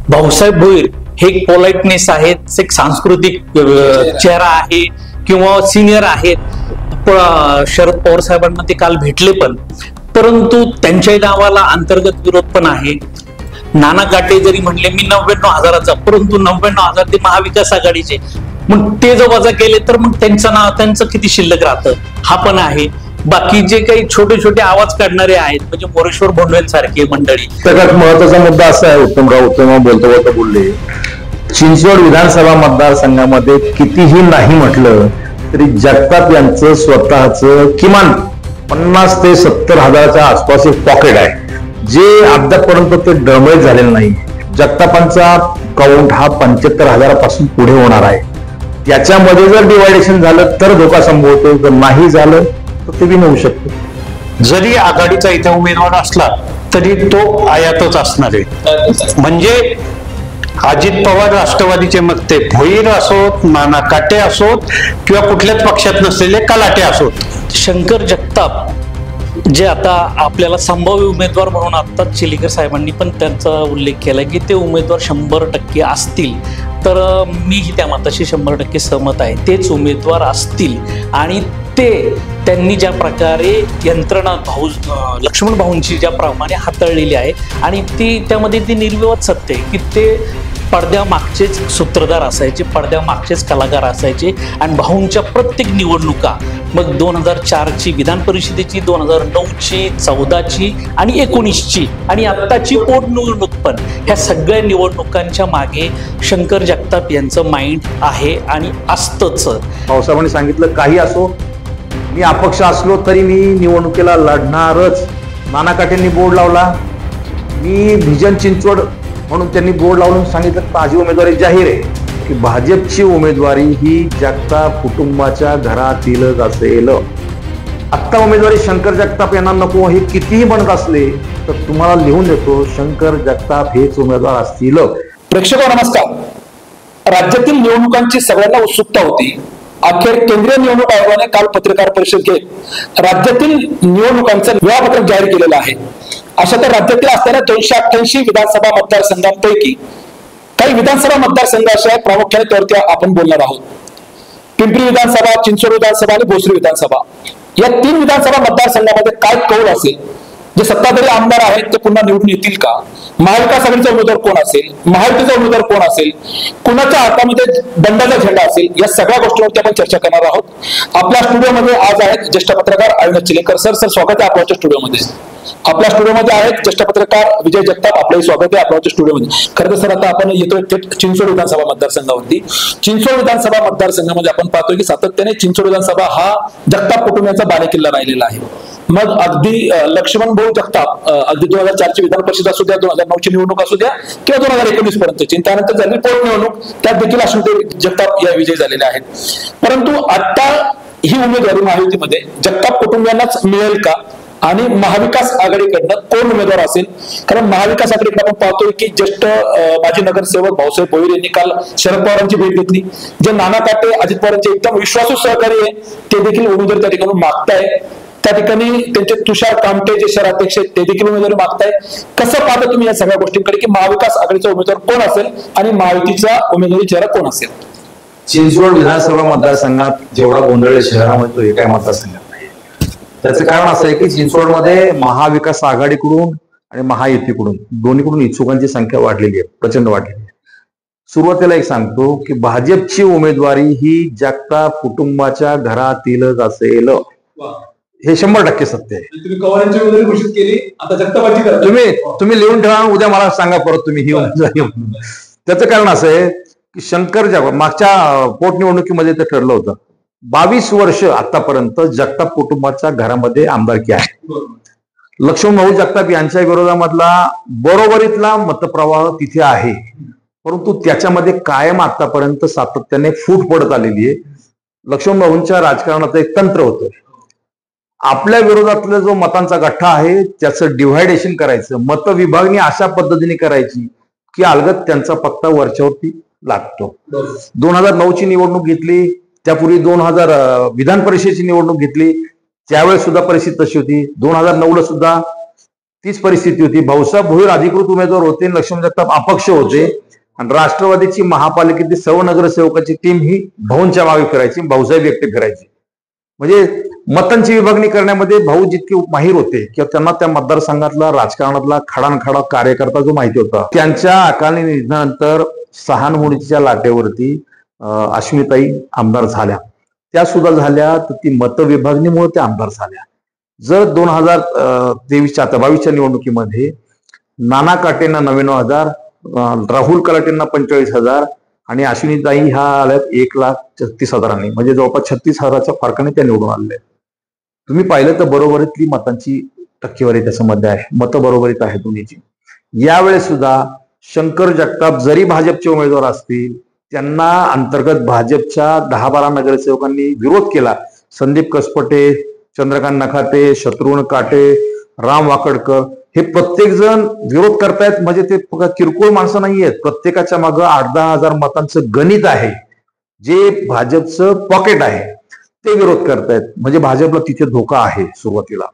भाऊसाहेब भोईर हे एक पोलाइटनेस आहेत, एक सांस्कृतिक चेहरा आहे किंवा सिनियर आहेत. शरद पवार साहेबांना ते काल भेटले पण, परंतु त्यांच्याही नावाला अंतर्गत विरोध पण आहे. नाना काटे जरी म्हणले मी 99,000चा, परंतु 99,000 ते महाविकास आघाडीचे, मग ते जर वजा केले तर मग त्यांचं किती शिल्लक राहतं हा पण आहे. बाकी जे काही छोटे छोटे आवाज काढणारे आहेत म्हणजे मोरेश्वर भोंडवेल सारखे मंडळी. सगळ्यात महत्वाचा मुद्दा असा आहे, उत्तम बोलले चिंचवड विधानसभा मतदारसंघामध्ये कितीही नाही म्हटलं तरी जगताप यांचं स्वतःचं किमान 50 ते 70 हजाराच्या आसपास एक पॉकेट आहे, जे अद्यापर्यंत ते डळमळीत झालेलं नाही. जगतापांचा काउंट हा 75,000पासून पुढे होणार आहे. याच्यामध्ये जर डिवायडेशन झालं तर धोका संभवतो, जर नाही झालं तर ते बी होऊ शकतो. जरी आघाडीचा इथे उमेदवार असला तरी तो आयातच असणार आहे. म्हणजे अजित पवार राष्ट्रवादीचे मग ते भोईर असोत, नाना काटे असोत किंवा कुठल्याच पक्षात नसलेले कलाटे असोत. शंकर जगताप जे आता आपल्याला संभाव्य उमेदवार म्हणून आत्ताच चिलीकर साहेबांनी पण त्यांचा उल्लेख केला की ते उमेदवार 100% असतील, तर मीही त्या मताशी 100% सहमत आहे. तेच उमेदवार असतील आणि त्यांनी ज्या प्रकारे यंत्रणा लक्ष्मण भाऊंची ज्या प्रमाणे हाताळलेली आहे आणि त्यामध्ये ती निर्विवाद सत्य आहे की ते पडद्यामागचेच सूत्रधार असायचे, पडद्यामागचेच कलाकार असायचे. आणि भाऊंच्या प्रत्येक निवडणुका, मग 2004ची विधान परिषदेची, 2009ची, 14ची आणि 19ची आणि आत्ताची पोटनिवडणूक पण, ह्या सगळ्या निवडणुकांच्या मागे शंकर जगताप यांचं माइंड आहे आणि असतंच. भाऊसाहेबांनी सांगितलं काही असो, मी अपक्ष असलो तरी मी निवडणुकीला लढणारच. नाना काटेंनी बोर्ड लावला, मी व्हिजन चिंचवड म्हणून त्यांनी बोर्ड लावून सांगितलं माझी उमेदवारी जाहीर आहे की भाजपची उमेदवारी ही जगताप कुटुंबाच्या घरातीलच असेल. आत्ता उमेदवारी शंकर जगताप यांना नको हे कितीही म्हणत असले तर तुम्हाला लिहून देतो, शंकर जगताप हेच उमेदवार असतील. प्रेक्षक नमस्कार. राज्यातील निवडणुकांची सगळ्यांना उत्सुकता होती. अखेर केंद्रीय निवडणूक आयोगाने काल पत्रकार परिषद घेत राज्यातील निवडणुकांचं वेळापत्रक जाहीर केलेलं आहे. अशा तर राज्यातील असणाऱ्या 288 विधानसभा मतदारसंघांपैकी काही विधानसभा मतदारसंघ असे आहेत, प्रामुख्याने त्यावरती आपण बोलणार आहोत. पिंपरी विधानसभा, चिंचवड विधानसभा आणि भोसरी विधानसभा या 3 विधानसभा मतदारसंघामध्ये काय कौल असेल, जे सत्ताधारी आमदार आहेत ते पुन्हा निवडून येतील का, महाविकास आघाडीचा उमेदवार कोण असेल, महायुतीचा उमेदवार कोण असेल, कुणाच्या हातामध्ये दंडाचा झेंडा असेल, या सगळ्या गोष्टींवरती आपण चर्चा करणार आहोत. आपल्या स्टुडिओमध्ये आज आहेत ज्येष्ठ पत्रकार अविनाश चिलेकर सर. स्वागत आहे आपल्या स्टुडिओमध्ये. आपल्या स्टुडिओमध्ये आहेत ज्येष्ठ पत्रकार विजय जगताप. आपलंही स्वागत आहे आपल्या स्टुडिओमध्ये. खरं तर सर आता आपण येतोय थेट चिंचवड विधानसभा मतदारसंघावरती. चिंचवड विधानसभा मतदारसंघामध्ये आपण पाहतोय की सातत्याने चिंचवड विधानसभा हा जगताप कुटुंबाचा बालेकिल्ला राहिलेला आहे. मग अगदी लक्ष्मण भाऊ जगताप अगदी 2004ची विधान परिषद असू द्या, 2009ची निवडणूक असू द्या किंवा 2019 पर्यंतची, त्यानंतर झाली पोटनिवडणूक, त्यात देखील अश्वनी जगताप या विजयी झालेले आहेत. परंतु आता ही उमेदवारी महायुतीमध्ये जगताप कुटुंबियांनाच मिळेल का आणि महाविकास आघाडीकडनं कोण उमेदवार असेल? कारण महाविकास आघाडीकडे आपण पाहतोय की ज्येष्ठ माजी नगरसेवक भाऊसाहेब भोईर यांनी काल शरद पवारांची भेट घेतली. जे नाना काटे अजित पवारांचे एकदम विश्वासू सहकारी आहे ते देखील उमेदवार त्या ठिकाणी मागताय. त्या ठिकाणी त्यांचे तुषार कामटे जे शहराध्यक्ष आहेत ते देखील उमेदवारी मागताय. कसं पाहता तुम्ही या सगळ्या गोष्टींकडे की महाविकास आघाडीचा उमेदवार कोण असेल आणि महायुतीचा उमेदवारी चेहरा कोण असेल? चिंचवड विधानसभा मतदारसंघात जेवढा गोंधळ शहरामध्ये तो एका मतदारसंघात नाही. त्याचं कारण असं आहे की चिंचवडमध्ये महाविकास आघाडीकडून आणि महायुतीकडून दोन्हीकडून इच्छुकांची संख्या वाढलेली आहे, प्रचंड वाढलेली आहे. सुरुवातीला एक सांगतो की भाजपची उमेदवारी ही जगताप कुटुंबाच्या घरातीलच असेल, हे 100% सत्य आहे. तुम्ही कवारांची उमेदवारी घोषित केली, आता जगतापाची करा. तुम्ही लिहून ठेवा, उद्या मला सांगा परत तुम्ही ही उमेदवारी. त्याचं कारण असं आहे की शंकर जगताप मागच्या पोटनिवडणुकीमध्ये ते ठरलं होतं 22 वर्ष आतापर्यंत जगताप कुटुंबाच्या घरामध्ये आमदारकी आहे. लक्ष्मण भाऊ जगताप यांच्या विरोधामधला बरोबरीतला मतप्रवाह तिथे आहे, परंतु त्याच्यामध्ये कायम आतापर्यंत सातत्याने फूट पडत आलेली आहे. लक्ष्मण भाऊंच्या राजकारणाचं एक तंत्र होतं, आपल्या विरोधातला जो मतांचा गठ्ठा आहे त्याचं डिव्हायडेशन करायचं, मतविभागणी अशा पद्धतीने करायची की अलगद त्यांचा पत्ता वरच्यावरती लागतो. 2009ची निवडणूक घेतली, त्यापूर्वी 2000 विधान परिषदेची निवडणूक घेतली, त्यावेळेस सुद्धा परिस्थिती तशी होती. 2009ला सुद्धा तीच परिस्थिती होती. भाऊसाहेब भोईर अधिकृत उमेदवार होते, लक्ष्मण जगताप अपक्ष होते आणि राष्ट्रवादीची महापालिकेतील सर्व नगरसेवकाची टीम ही भाऊंच्या मागे फिरायची, भाऊसाहेब एकटे फिरायचे. म्हणजे मतांची विभागणी करण्यामध्ये भाऊ जितके माहीर होते किंवा त्यांना त्या मतदारसंघातला राजकारणातला खडानखडा कार्यकर्ता जो माहिती होता, त्यांच्या अकाली निधनानंतर सहानुभूतीच्या लाटेवरती अश्विनीताई आमदार झाल्या. त्या सुद्धा झाल्या तर ती मतविभागणीमुळे त्या आमदार झाल्या. जर 2022च्या निवडणुकीमध्ये नाना काटेंना 99,000, राहुल कलाटेंना 45,000 आणि अश्विनीताई ह्या आल्यात 1,36,000, म्हणजे जवळपास 36,000च्या फरकाने त्या निवडून आलेल्या. तुम्ही पाहिलं तर बरोबरीतली मतांची टक्केवारी त्याच्यामध्ये आहे, मतं बरोबरीत आहे दोन्हीची. यावेळेस सुद्धा शंकर जगताप जरी भाजपचे उमेदवार असतील, त्यांना अंतर्गत भाजपच्या 10-12 नगरसेवकांनी विरोध केला. संदीप कसपटे, चंद्रकांत नखाते, शत्रुघ्न काटे, राम वाकडकर हे प्रत्येक जण विरोध करतायत. म्हणजे ते किरकोळ माणसं नाहीयेत, प्रत्येकाच्या मागं 8-10 हजार मतांचं गणित आहे, जे भाजपचं पॉकेट आहे, ते विरोध करतायत. म्हणजे भाजपला तिथे धोका आहे सुरुवातीला.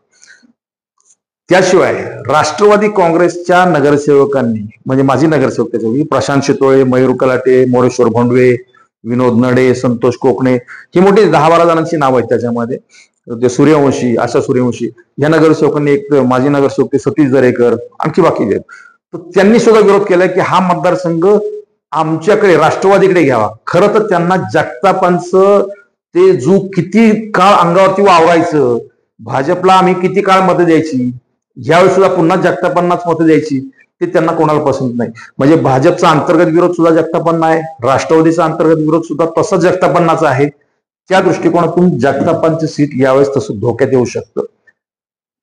त्याशिवाय राष्ट्रवादी काँग्रेसच्या नगरसेवकांनी, म्हणजे माजी नगरसेवक त्याच्यापैकी प्रशांत शितोळे, मयूर कलाटे, मोरेश्वर भोंडवे, विनोद नडे, संतोष कोकणे, ही मोठी 10-12 जणांची नाव आहेत त्याच्यामध्ये. ते सूर्यवंशी, आशा सूर्यवंशी या नगरसेवकांनी, एक माजी नगरसेवक सतीश दरेकर, आणखी बाकी आहेत. तर त्यांनी सुद्धा विरोध केलाय की हा मतदारसंघ आमच्याकडे, राष्ट्रवादीकडे घ्यावा. खरं तर त्यांना जगतापांचं ते जो किती काळ अंगावरती वावरायचं, भाजपला आम्ही किती काळ मतं द्यायची, यावेळी सुद्धा पुन्हा जगतापांनाच मतं द्यायची, ते त्यांना कोणाला पसंत नाही. म्हणजे भाजपचा अंतर्गत विरोध सुद्धा जगतापांना आहे, राष्ट्रवादीचा अंतर्गत विरोध सुद्धा तसा जगतापांनाचा आहे. त्या दृष्टिकोनातून जगतापांचे सीट यावेळेस तसं धोक्यात येऊ शकतं.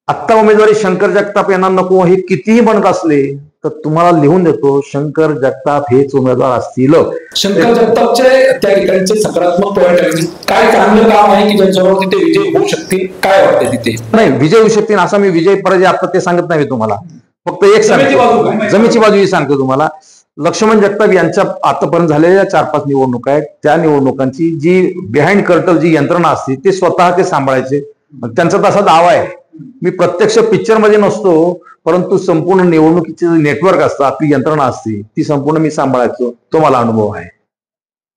आत्ता उमेदवारी शंकर जगताप यांना नको हे कितीही म्हणत असले तर तुम्हाला लिहून देतो, शंकर जगताप हेच उमेदवार असतील. शंकर जगतापचे त्या ठिकाणचे सकारात्मक पॉईंट आहे, काय चांगलं काम आहे की ज्यांच्यावर तिथे विजय होऊ शकतील, काय वाटते तिथे? नाही, विजय होऊ शकतील असा मी विजय पराजय आता ते सांगत नाही तुम्हाला, फक्त एक सांगतो, जमेची बाजू ही सांगतो तुम्हाला. लक्ष्मण जगताप यांच्या आतापर्यंत झालेल्या 4-5 निवडणुका आहेत, त्या निवडणुकांची जी बिहाइंड कर्टन जी यंत्रणा असते ते स्वतः ते सांभाळायचे. त्यांचा तसा दावा आहे, मी प्रत्यक्ष पिक्चर मध्ये नसतो, परंतु संपूर्ण निवडणुकीचे नेटवर्क असतं, आपली यंत्रणा असते, ती संपूर्ण मी सांभाळायचो, तो मला अनुभव आहे.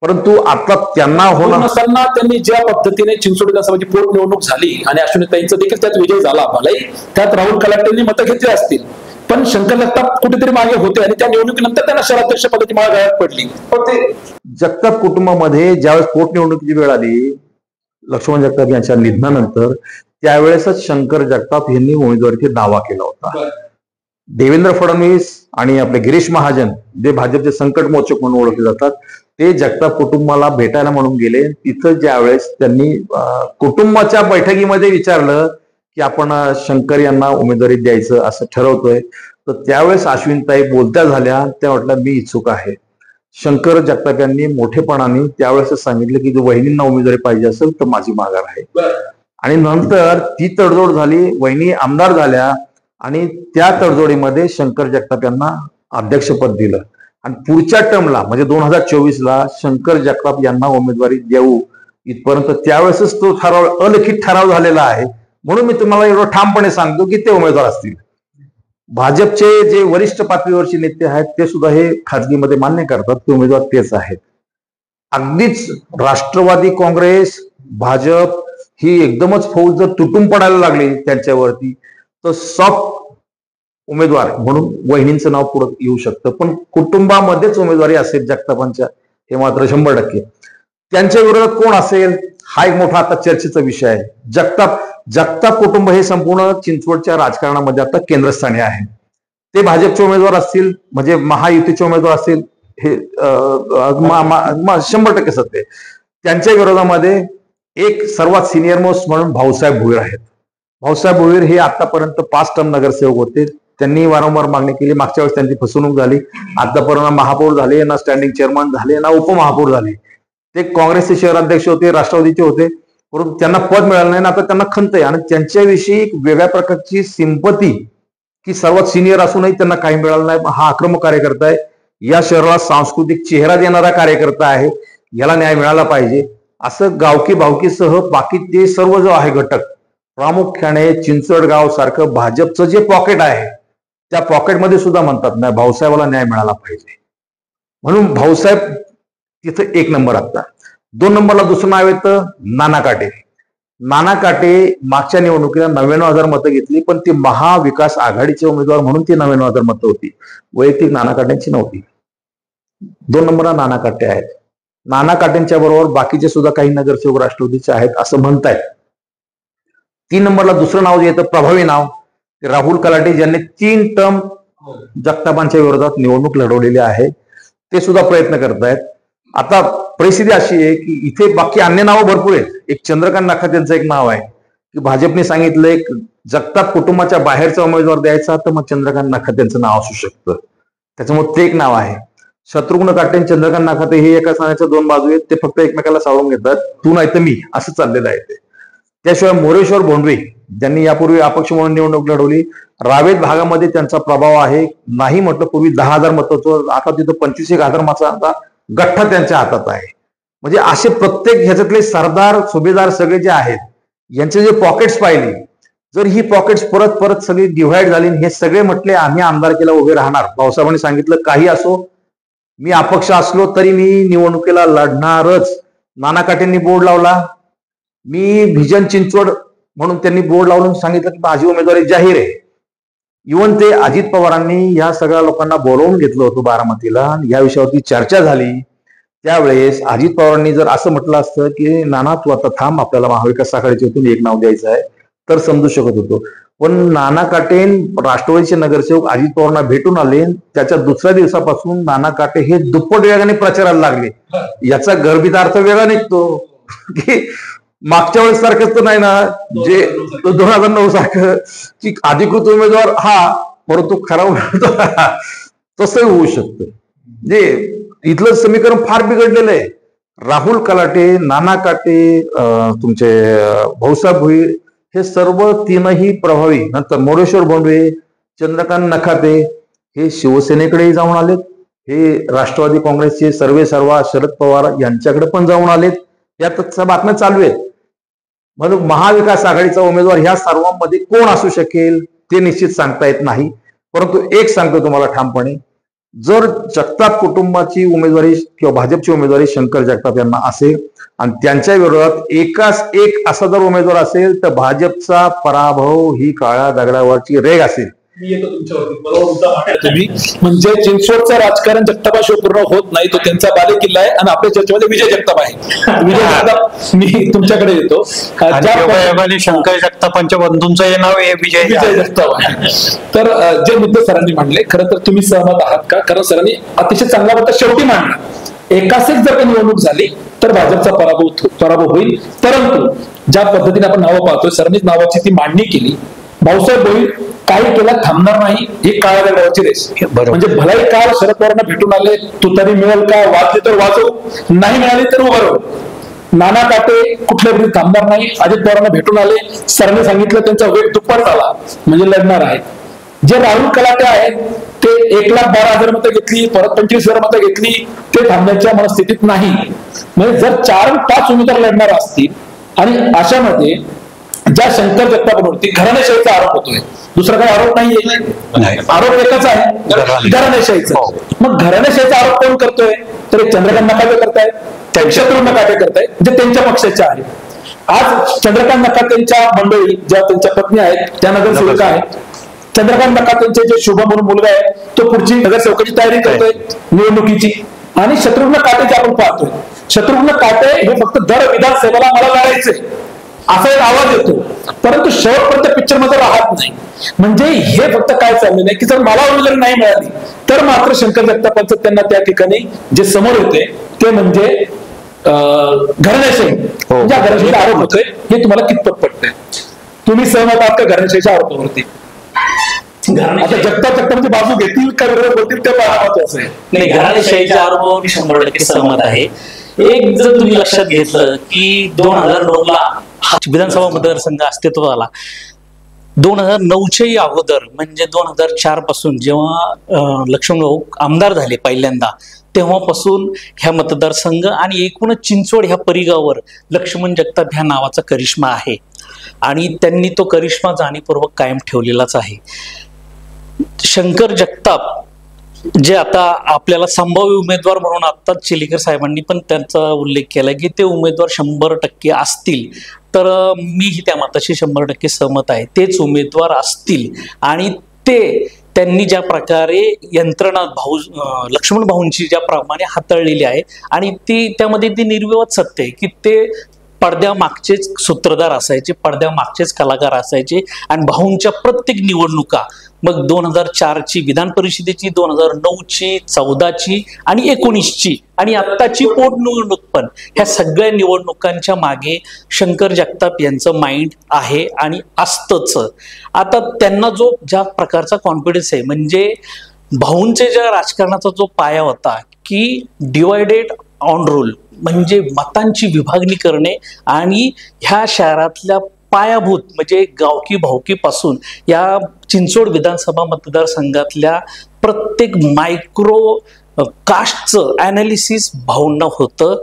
परंतु आता त्यांना होणार नसताना त्यांनी ज्या पद्धतीने चिंचोली विधानसभेची पोटनिवडणूक झाली आणि अश्विनीताईंचा देखील त्यात विजय झाला, भलेही त्यात राहुल कलाटेंनी मतं घेतली असतील, पण शंकर जगताप कुठेतरी मागे होते आणि त्या निवडणुकीनंतर त्यांना शहराध्यक्ष पदाची माळ गळ्यात पडली. पण ते जगताप कुटुंबामध्ये ज्यावेळेस पोटनिवडणुकीची वेळ आली लक्ष्मण जगताप यांच्या निधनानंतर, त्यावेळेसच शंकर जगताप यांनी उमेदवारीचा दावा केला होता. देवेंद्र फडणवीस आणि आपले गिरीश महाजन, जे भाजपचे संकट मोचक म्हणून ओळखले जातात, ते जगताप कुटुंबाला भेटायला म्हणून गेले. तिथं ज्यावेळेस त्यांनी कुटुंबाच्या बैठकीमध्ये विचारलं की आपण शंकर यांना उमेदवारी द्यायचं असं ठरवतोय, तर त्यावेळेस अश्विनीताई बोलत्या झाल्या, त्या म्हटल्या मी इच्छुक आहे. शंकर जगताप यांनी मोठेपणाने त्यावेळेस सांगितलं की जो वहिनींना उमेदवारी पाहिजे असेल तर माझी माघार आहे. आणि नंतर ती तडजोड झाली, वहिनी आमदार झाल्या आणि त्या तडजोडीमध्ये शंकर जगताप यांना अध्यक्षपद दिलं. आणि पुढच्या टर्मला म्हणजे 2024ला शंकर जगताप यांना उमेदवारी देऊ इथपर्यंत त्यावेळेसच तो ठराव, अलिखित ठराव झालेला आहे. म्हणून मी तुम्हाला एवढं ठामपणे सांगतो की ते उमेदवार असतील. भाजपचे जे वरिष्ठ पातळीवरचे नेते आहेत ते सुद्धा हे खाजगीमध्ये मान्य करतात की उमेदवार तेच आहेत. अगदीच राष्ट्रवादी काँग्रेस, भाजप ही एकदमच फौज जर तुटून पडायला लागली त्यांच्यावरती, तर सॉफ्ट उमेदवार म्हणून वहिनींचं नाव पुढे येऊ शकतं. पण कुटुंबामध्येच उमेदवारी असेल जगतापांच्या, हे मात्र 100%. त्यांच्या विरोधात कोण असेल हा एक मोठा आता चर्चेचा विषय आहे. जगताप कुटुंब हे संपूर्ण चिंचवडच्या राजकारणामध्ये आता केंद्रस्थानी आहे. ते भाजपचे उमेदवार असतील, म्हणजे महायुतीचे उमेदवार असतील, हे 100% सत्य. त्यांच्या विरोधामध्ये एक सर्वात सिनियर मोस्ट म्हणून भाऊसाहेब भोईर आहेत. भाऊसाहेब भोईर हे आतापर्यंत 5 टर्म नगरसेवक होते. त्यांनी वारंवार मागणी केली, मागच्या वेळेस त्यांची फसवणूक झाली, आतापर्यंत महापौर झाले ना, स्टँडिंग चेअरमन झाले ना, उपमहापौर झाले. ते काँग्रेसचे शहराध्यक्ष होते, राष्ट्रवादीचे होते, परंतु त्यांना पद मिळालं नाही. आता त्यांना खंत आहे आणि त्यांच्याविषयी एक वेगळ्या प्रकारची सिंपती की सर्वात सिनियर असूनही त्यांना काही मिळालं नाही, हा आक्रमक कार्यकर्ता आहे, या शहराला सांस्कृतिक चेहरा देणारा कार्यकर्ता आहे, याला न्याय मिळाला पाहिजे असं गावकी भावकीसह बाकी ते सर्व जो आहे घटक, प्रामुख्याने चिंचवडगाव सारखं भाजपचं जे पॉकेट आहे त्या पॉकेटमध्ये सुद्धा म्हणतात नाही भाऊसाहेबाला न्याय मिळाला पाहिजे, म्हणून भाऊसाहेब तिथं 1 नंबर आता. 2 नंबरला दुसरं नाव येतं नाना काटे. नाना काटे मागच्या निवडणुकीला 99,000 मतं घेतली, पण ती महाविकास आघाडीचे उमेदवार म्हणून ती 99,000 मतं होती, वैयक्तिक नाना काटेंची नव्हती. 2 नंबरला नाना काटे आहेत. नाना काटेंच्या बरोबर बाकीचे सुद्धा काही नगरसेवक राष्ट्रवादीचे आहेत असं म्हणतायत. 3 नंबरला दुसरं नाव जे येतं प्रभावी नाव ते राहुल कलाटे, ज्यांनी 3 टर्म जगतापांच्या विरोधात निवडणूक लढवलेली आहे, ते सुद्धा प्रयत्न करतायत. आता परिस्थिती अशी आहे की इथे बाकी अन्य नावं भरपूर आहेत. एक चंद्रकांत नखाते यांचं एक नाव आहे की भाजपने सांगितलं एक जगताप कुटुंबाच्या बाहेरचा उमेदवार द्यायचा, तर मग चंद्रकांत नखाते यांचं नाव असू शकतं, त्याच्यामुळे ते एक नाव आहे. शत्रुघ्न काटे आणि चंद्रकांत नखाते हे एका नाण्याच्या 2 बाजू आहेत, ते फक्त एकमेकाला सावरून घेतात, तू नाही तर मी असं चाललेलं आहे ते. त्याशिवाय मोरेश्वर भोंडवे ज्यांनी यापूर्वी अपक्ष म्हणून निवडणूक लढवली, रावेत भागामध्ये त्यांचा प्रभाव आहे. नाही म्हटलं पूर्वी 10,000 मतं, आता तिथं 25,000 मतांचा गठ्ठा त्यांच्या हातात आहे. म्हणजे असे प्रत्येक ह्याच्यातले सरदार सुभेदार सगळे जे आहेत यांचे जे पॉकेट्स पाहिले, जर ही पॉकेट्स परत परत सगळी डिव्हाइड झाली, हे सगळे म्हटले आम्ही आमदारकीला उभे राहणार, भाऊसाहेबांनी सांगितलं काही असो मी अपक्ष असलो तरी मी निवडणुकीला लढणारच. नाना काटेंनी बोर्ड लावला, मी भिजन चिंचवड म्हणून त्यांनी बोर्ड लावून सांगितलं की माझी उमेदवारी जाहीर आहे. इव्हन ते अजित पवारांनी या सगळ्या लोकांना बोलवून घेतलं होतं बारामतीला, या विषयावरती चर्चा झाली. त्यावेळेस अजित पवारांनी जर असं म्हटलं असतं की नाना तू आता थांब, आपल्याला महाविकास आघाडीच्या वतीने 1 नाव द्यायचं आहे, तर समजू शकत होतो. पण नाना काटे राष्ट्रवादीचे नगरसेवक अजित पवारांना भेटून आले, त्याच्या दुसऱ्या दिवसापासून नाना काटे हे दुप्पट वेगाने प्रचाराला लागले. याचा गर्भितार्थ वेगळा निघतो की मागच्या वेळेस सारखंच तर नाही ना, जे 2009 सारखं की अधिकृत उमेदवार हा परंतु खरा उमेदवार तसंही होऊ शकतं. जे इथलं समीकरण फार बिघडलेलं आहे. राहुल कलाटे, नाना काटे, तुमचे भाऊसाहेब भोईर हे सर्व 3ही प्रभावी, नंतर मोरेश्वर भोंडवे, चंद्रकांत नखाते हे शिवसेनेकडेही जाऊन आलेत, हे राष्ट्रवादी काँग्रेसचे सर्वेसर्वा शरद पवार यांच्याकडे पण जाऊन आलेत. यात बातम्या चालू आहेत. म्हणून महाविकास आघाडीचा उमेदवार ह्या सर्वांमध्ये कोण असू शकेल ते निश्चित सांगता येत नाही. परंतु एक सांगतो तुम्हाला ठामपणे, जर जगताप कुटुंबाची उमेदवारी किंवा भाजपची उमेदवारी शंकर जगताप यांना असेल आणि त्यांच्या विरोधात एकाच एक असा जर उमेदवार असेल तर भाजपचा पराभव ही काळ्या दगडावरची रेघ असेल. तुम्ही म्हणजे चिंचवडचं राजकारण जगतापाशिवाय पूर्ण होत नाही, तो त्यांचा बाले किल्ला आहे. आणि आपल्या चर्चेमध्ये विजय जगताप आहे. विजय जगताप मी तुमच्याकडे येतो. शंकर जगतापांच्या बंधूंचं हे नाव आहे विजय जगताप आहे. तर जे मुद्दे सरांनी मांडले, खरं तर तुम्ही सहमत आहात का? कारण सरांनी अतिशय चांगला मुद्दा शेवटी मांडला. एकाच जर का निवडणूक झाली तर भाजपचा पराभव होईल. परंतु ज्या पद्धतीने आपण नावं पाहतोय, सरांनीच नावाची ती मांडणी केली. भाऊसाहेब भोईर काही केला थांबणार नाही, ही काळ्या दगडावरची रेस. म्हणजे भलाई काळ शरद पवारांना भेटून आले, तू तरी मिळेल का, वाजली तर वाजव, नाही मिळाली तर उभं राहू. नाना काटे कुठल्या तरी थांबणार नाही, अजित पवारांना भेटून आले, सरांनी सांगितलं त्यांचा वेग दुप्पट झाला म्हणजे लढणार आहे. जे राहुल कलाटे आहेत ते 1,12,000 मतं घेतली, परत 25,000 मतं घेतली, ते थांबण्याच्या मनस्थितीत नाही. म्हणजे जर 4-5 उमेदवार लढणार असतील आणि अशामध्ये ज्या शंकर जगतापांवरती घराणेशाहीचा आरोप होतोय, दुसरा काही आरोप नाहीये, आरोप एकच आहे घराणेशाहीचा. मग घराणेशाहीचा आरोप कोण करतोय? तर एक चंद्रकांत नखाते करतायत, शत्रुघ्न काटे करतायत, जे त्यांच्या पक्षाचे आहेत. आज चंद्रकांत नखातेंच्या मंडळी ज्या त्यांच्या पत्नी आहेत त्या नगरसेविका आहेत. चंद्रकांत नखातेंचे जे शुभ म्हणून मुलगा आहे तो पुढची नगरसेवकाची तयारी करतोय निवडणुकीची. आणि शत्रुघ्न काटे जे आपण पाहतोय, शत्रुघ्न काटे हे फक्त दर विधानसभेला मला लढायचंय असा एक आवाज येतो, परंतु शेवटपर्यंत पिक्चर मध्ये राहत नाही. म्हणजे हे फक्त काय चाललेलं आहे की जर मला उमेदवारी नाही मिळाली तर मात्र शंकर जगतापांचं त्यांना त्या ठिकाणी जे समोर येते ते म्हणजे घराणेशाही, ज्या घराणेशाहीचा आरोप होतोय हे तुम्हाला कितपत पटतंय? तुम्ही सहमत आहात का घराणेशाहीच्या आरोपावरती? आता जगतापांची बाजू घेतील का विरोध होतील ते महत्वाचं आहे. नाही, घराणेशाहीच्या आरोपावर 100% सहमत आहे. एक जर तुम्ही लक्षात घेतलं की 2009ला हा विधानसभा मतदारसंघ अस्तित्वात आला, 2009च्याही अगोदर म्हणजे 2004 पासून जेव्हा लक्ष्मणभाऊ आमदार झाले पहिल्यांदा, तेव्हापासून ह्या मतदारसंघ आणि एकूणच चिंचवड ह्या परिगावर लक्ष्मण जगताप ह्या नावाचा करिश्मा आहे आणि त्यांनी तो करिश्मा जाणीवपूर्वक कायम ठेवलेलाच आहे. शंकर जगताप जे आता आपल्याला संभाव्य उमेदवार म्हणून आत्ताच चिलीकर साहेबांनी पण त्यांचा उल्लेख केला की ते उमेदवार 100% असतील, तर मीही त्या मताशी 100% सहमत आहे. तेच उमेदवार असतील आणि त्यांनी ज्या प्रकारे यंत्रणा लक्ष्मण भाऊंची ज्या प्रमाणे हाताळलेली आहे आणि त्यामध्ये ती निर्विवाद सत्य आहे की ते पडद्यामागचेच सूत्रधार असायचे, पडद्यामागचेच कलाकार असायचे आणि भाऊंच्या प्रत्येक निवडणुका, मग 2004ची विधान परिषदेची, 2009ची, 14ची आणि 19ची आणि आत्ताची पोटनिवडणूक पण, ह्या सगळ्या निवडणुकांच्या मागे शंकर जगताप यांचं माइंड आहे आणि असतंच. आता त्यांना ज्या प्रकारचा कॉन्फिडन्स आहे, म्हणजे भाऊंचे ज्या राजकारणाचा जो पाया होता की डिवायडेड ऑन रूल, म्हणजे मतांची विभागणी करणे आणि ह्या शहरातल्या पायाभूत म्हणजे गावकी भावकीपासून या चिंचवड विधानसभा मतदारसंघातल्या प्रत्येक मायक्रो कास्टचं ॲनालिसिस भाऊंना होतं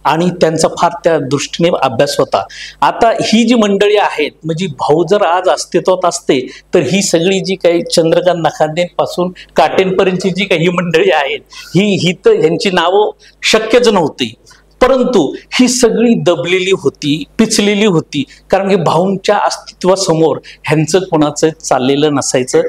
आणि त्यांचा फार त्या दृष्टीने अभ्यास होता. आता ही जी मंडळी आहेत, म्हणजे भाऊ जर आज अस्तित्वात असते तर ही सगळी जी काही चंद्रकांत नखांदेपासून काटेंपर्यंतची जी काही मंडळी आहेत ही तर ह्यांची नावं शक्यच नव्हती, परंतु ही सगळी दबलेली होती, पिचलेली होती, कारण की भाऊंच्या अस्तित्वासमोर ह्यांचं कोणाचं चाललेलं नसायचं.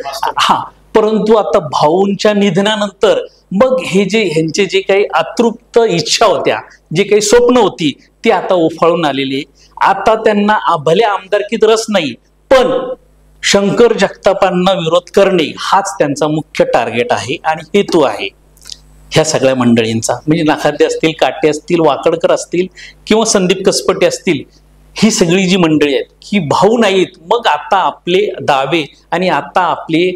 परंतु आता भाऊंच्या निधनानंतर मग ह्यांचे जे काही अतृप्त इच्छा होत्या, जे काही स्वप्न होती, ती आता उफाळून आलेली. आता त्यांना भले आमदारकीत रस नाही, पण शंकर जगतापांना विरोध करणे हाच त्यांचा मुख्य टार्गेट आहे आणि हेतू आहे ह्या सगळ्या मंडळींचा. म्हणजे नखाते असतील, काटे असतील, वाकडकर असतील किंवा संदीप कसपटे असतील, ही सगळी जी मंडळी आहेत ही भाऊ नाहीत. मग आता आपले दावे आणि आता आपले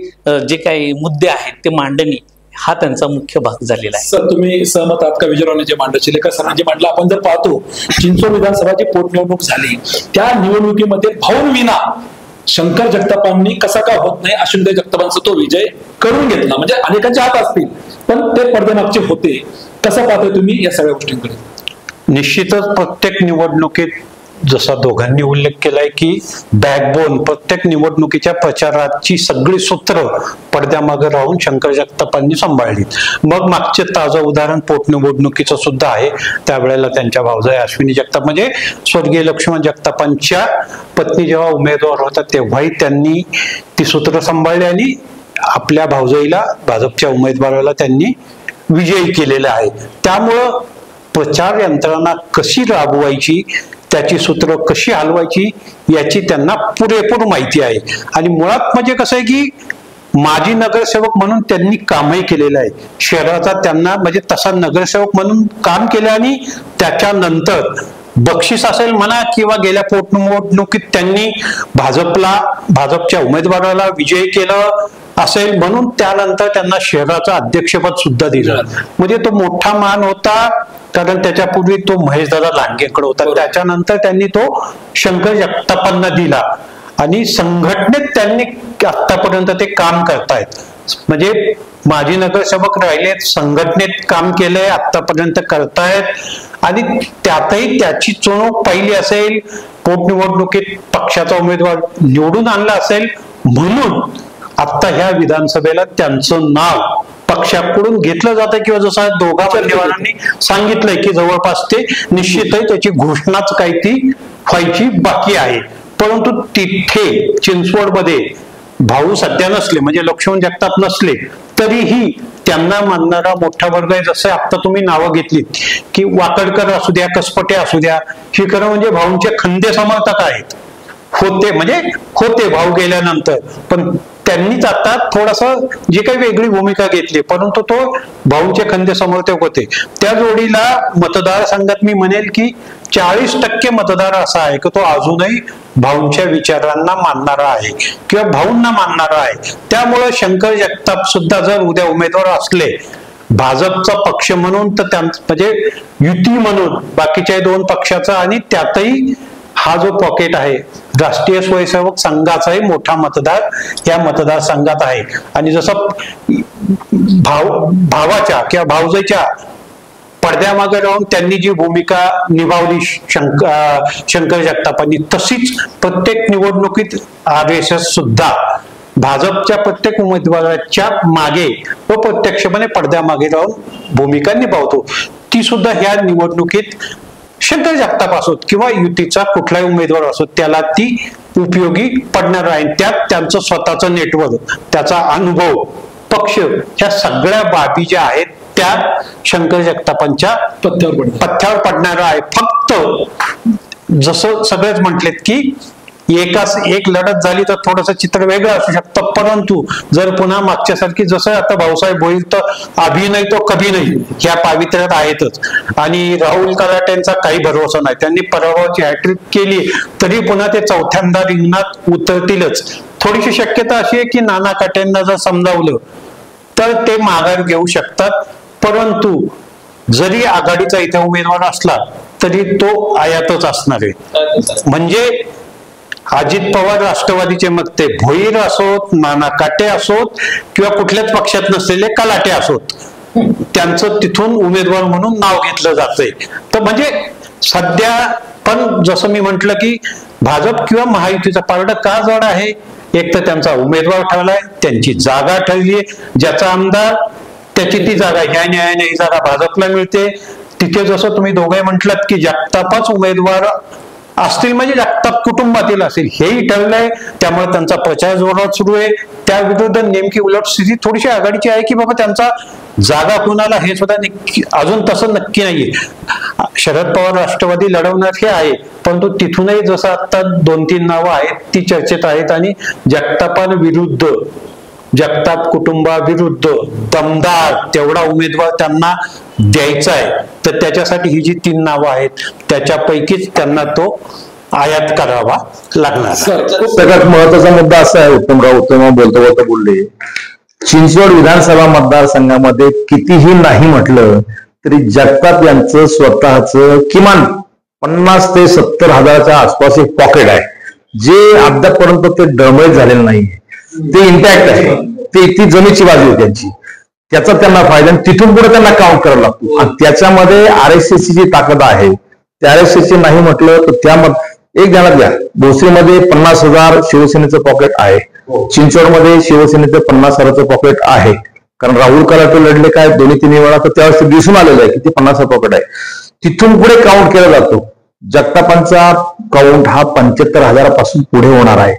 जे काही मुद्दे आहेत ते मांडणी हा त्यांचा मुख्य भाग झालेला आहे. सर, तुम्ही सहमत आहात का विजयरावांनी जे मांडलं, चिलेकर सरांनी जे मांडलं? आपण जर पाहतो चिंचवड विधानसभाची पोटनिवडणूक झाली, त्या निवडणुकीमध्ये भाऊंविना शंकर जगतापांनी कसा का होत नाही अश्विनीताई जगतापांचा तो विजय करून घेतला. म्हणजे अनेकांच्या हात असतील पण ते पडद्यामागचे होते. कसं पाहताय तुम्ही या सगळ्या गोष्टींकडे? निश्चितच प्रत्येक निवडणुकीत जसा दोघांनी उल्लेख केलाय की बॅकबोन प्रत्येक निवडणुकीच्या प्रचाराची सगळी सूत्र पडद्यामागे राहून शंकर जगतापांनी सांभाळली. मग मागचे ताजं उदाहरण पोटनिवडणुकीचं सुद्धा आहे. त्यावेळेला त्यांच्या भावजाई अश्विनी जगताप म्हणजे स्वर्गीय लक्ष्मण जगतापांच्या पत्नी जेव्हा उमेदवार होता तेव्हाही त्यांनी ती सूत्र सांभाळली आणि आपल्या भावजाईला, भाजपच्या उमेदवाराला त्यांनी विजयी केलेलं आहे. त्यामुळं प्रचार यंत्रणा कशी राबवायची, त्याची सूत्र कशी हलवायची याची त्यांना पुरेपूर माहिती आहे. आणि मुळात म्हणजे कसं आहे की माजी नगरसेवक म्हणून त्यांनी कामही केलेलं आहे. शहराचा त्यांना म्हणजे तसा नगरसेवक म्हणून काम केलं आणि त्याच्यानंतर बक्षीस असेल म्हणा किंवा गेल्या पोटनिवडणुकीत त्यांनी भाजपच्या उमेदवाराला विजयी केलं असेल म्हणून त्यानंतर त्यांना शहराचं अध्यक्षपद सुद्धा दिलं. म्हणजे तो मोठा मान होता, कारण त्याच्यापूर्वी तो महेशदादा लांडगेकडे होता. त्याच्यानंतर त्यांनी तो शंकर जगतापांना दिला आणि संघटनेत त्यांनी आतापर्यंत ते काम करतायत. म्हणजे माजी नगरसेवक राहिलेत, संघटनेत काम केलंय, आतापर्यंत करतायत आणि त्यातही त्याची चुणूक पाहिली असेल. पोटनिवडणुकीत पक्षाचा उमेदवार निवडून आणला असेल म्हणून आता ह्या विधानसभेला त्यांचं नाव पक्षाकडून घेतलं जातं किंवा जसं दोघा मान्यवरांनी सांगितलंय की जवळपास ते निश्चितही त्याची घोषणाच काही ती व्हायची बाकी आहे. परंतु तिथे चिंचवडमध्ये भाऊ सध्या नसले, म्हणजे लक्ष्मण जगताप नसले, तरीही त्यांना मानणारा मोठा वर्ग आहे. जसं आता तुम्ही नावं घेतलीत की वाकडकर असू द्या, कसपटे असू द्या, ही खरं म्हणजे भाऊंचे खंदे समर्थक आहेत. होते भाऊ गेल्यानंतर, पण त्यांनीच आता थोडस जी काही वेगळी भूमिका घेतली, परंतु तो भाऊंचे खंदे समर्थक होते. त्या जोडीला मतदारसंघात मी म्हणेल की 40% मतदार असा आहे की तो अजूनही भाऊंच्या विचारांना मानणारा आहे किंवा भाऊंना मानणारा आहे. त्यामुळे शंकर जगताप सुद्धा जर उद्या उमेदवार असले भाजपचा पक्ष म्हणून, तर म्हणजे युती म्हणून बाकीच्या दोन पक्षाचा आणि त्यातही हा जो पॉकेट आहे राष्ट्रीय स्वयंसेवक संघाचाही मोठा मतदार या मतदारसंघात आहे. आणि जसं भावाच्या किंवा भावजाईच्या पडद्यामागे राहून त्यांनी जी भूमिका निभावली शंकर जगतापांनी, तशीच प्रत्येक निवडणुकीत RSS सुद्धा भाजपच्या प्रत्येक उमेदवाराच्या मागे व प्रत्यक्षपणे पडद्यामागे राहून भूमिका निभावतो, ती सुद्धा ह्या निवडणुकीत शंकर जगताप असोत किंवा युतीचा कुठलाही उमेदवार असो त्याला ती उपयोगी पडणार आहे. त्यात त्यांचं स्वतःचं नेटवर्क, त्याचा अनुभव, पक्ष, ह्या सगळ्या बाबी ज्या आहेत त्या शंकर जगतापांच्या पथ्यावर पडणार आहे. फक्त जसं सगळेच म्हटलेत की एक लढत झाली तर थोडंसं चित्र वेगळं असू शकतं, परंतु जर पुन्हा मागच्यासारखी जसं आता भाऊसाहेब भोईर तर अभिनय तो कभी नाही ह्या पावित्र्यात आहेतच, आणि राहुल कराटेंचा काही भरोसा नाही. त्यांनी पराभवाची हॅट्रिक केली तरी पुन्हा ते चौथ्यांदा रिंगणात उतरतीलच. थोडीशी शक्यता अशी आहे की नाना काटेंना जर समजावलं तर ते माघार घेऊ शकतात, परंतु जरी आघाडीचा इथे उमेदवार असला तरी तो आयातच असणार आहे. म्हणजे अजित पवार राष्ट्रवादीचे मते भोईर असोत, नाना काटे असोत किंवा कुठल्याच पक्षात नसलेले कलाटे असोत, त्यांचं तिथून उमेदवार म्हणून नाव घेतलं जातंय. तर म्हणजे सध्या पण जसं मी म्हटलं की भाजप किंवा महायुतीचा पारडं का जड आहे, एक तर त्यांचा उमेदवार ठरलाय, त्यांची जागा ठरलीये, ज्याचा आमदार त्याची ती जागा, ह्या न्यायाने ही जागा भाजपला मिळते. तिथे जसं तुम्ही दोघे म्हटलात की जगतापच उमेदवार असतील म्हणजे जगताप कुटुंबातील असेल हेही ठरलंय, त्यामुळे त्यांचा प्रचार जोरात सुरू आहे. त्या विरुद्ध नेमकी उलट स्थिती थोडीशी आघाडीची आहे की बाबा त्यांचा जागा कुणाला हे सुद्धा अजून तसं नक्की नाहीये. शरद पवार राष्ट्रवादी लढवणार हे आहे, परंतु तिथूनही जसं आता 2-3 नावं आहेत ती चर्चेत आहेत, आणि जगतापांविरुद्ध, जगताप कुटुंबाविरुद्ध दमदार तेवढा उमेदवार त्यांना द्यायचा आहे, तर त्याच्यासाठी ही जी 3 नावं आहेत त्याच्यापैकीच त्यांना तो आयात करावा लागणार. सगळ्यात महत्वाचा मुद्दा असा आहे, उत्तमराव बोलता बोलले, चिंचवड विधानसभा मतदारसंघामध्ये कितीही नाही म्हटलं तरी जगताप यांचं स्वतःचं किमान 50 ते 70 हजाराच्या आसपास एक पॉकेट आहे, जे अद्यापर्यंत ते डळमळीत झालेलं नाही, ते इंटॅक्ट आहे. ती जमीची बाजू आहे त्यांची, त्याचा त्यांना फायदा, तिथून पुढे त्यांना काउंट करावा लागतो. आणि त्याच्यामध्ये RSSची जी ताकद आहे, त्या RSSची नाही म्हटलं तर त्यामध्ये एक ध्यानात घ्या, भोसरीमध्ये 50,000 शिवसेनेचं पॉकेट आहे, चिंचवडमध्ये शिवसेनेचं 50,000चं पॉकेट आहे, कारण राहुल कराटे लढले काय 2-3 वेळा, तर त्यावेळेस ते दिसून आलेलं आहे की ते 50 पॉकेट आहे. तिथून पुढे काउंट केला जातो. जगतापांचा काउंट हा 75,000पासून पुढे होणार आहे.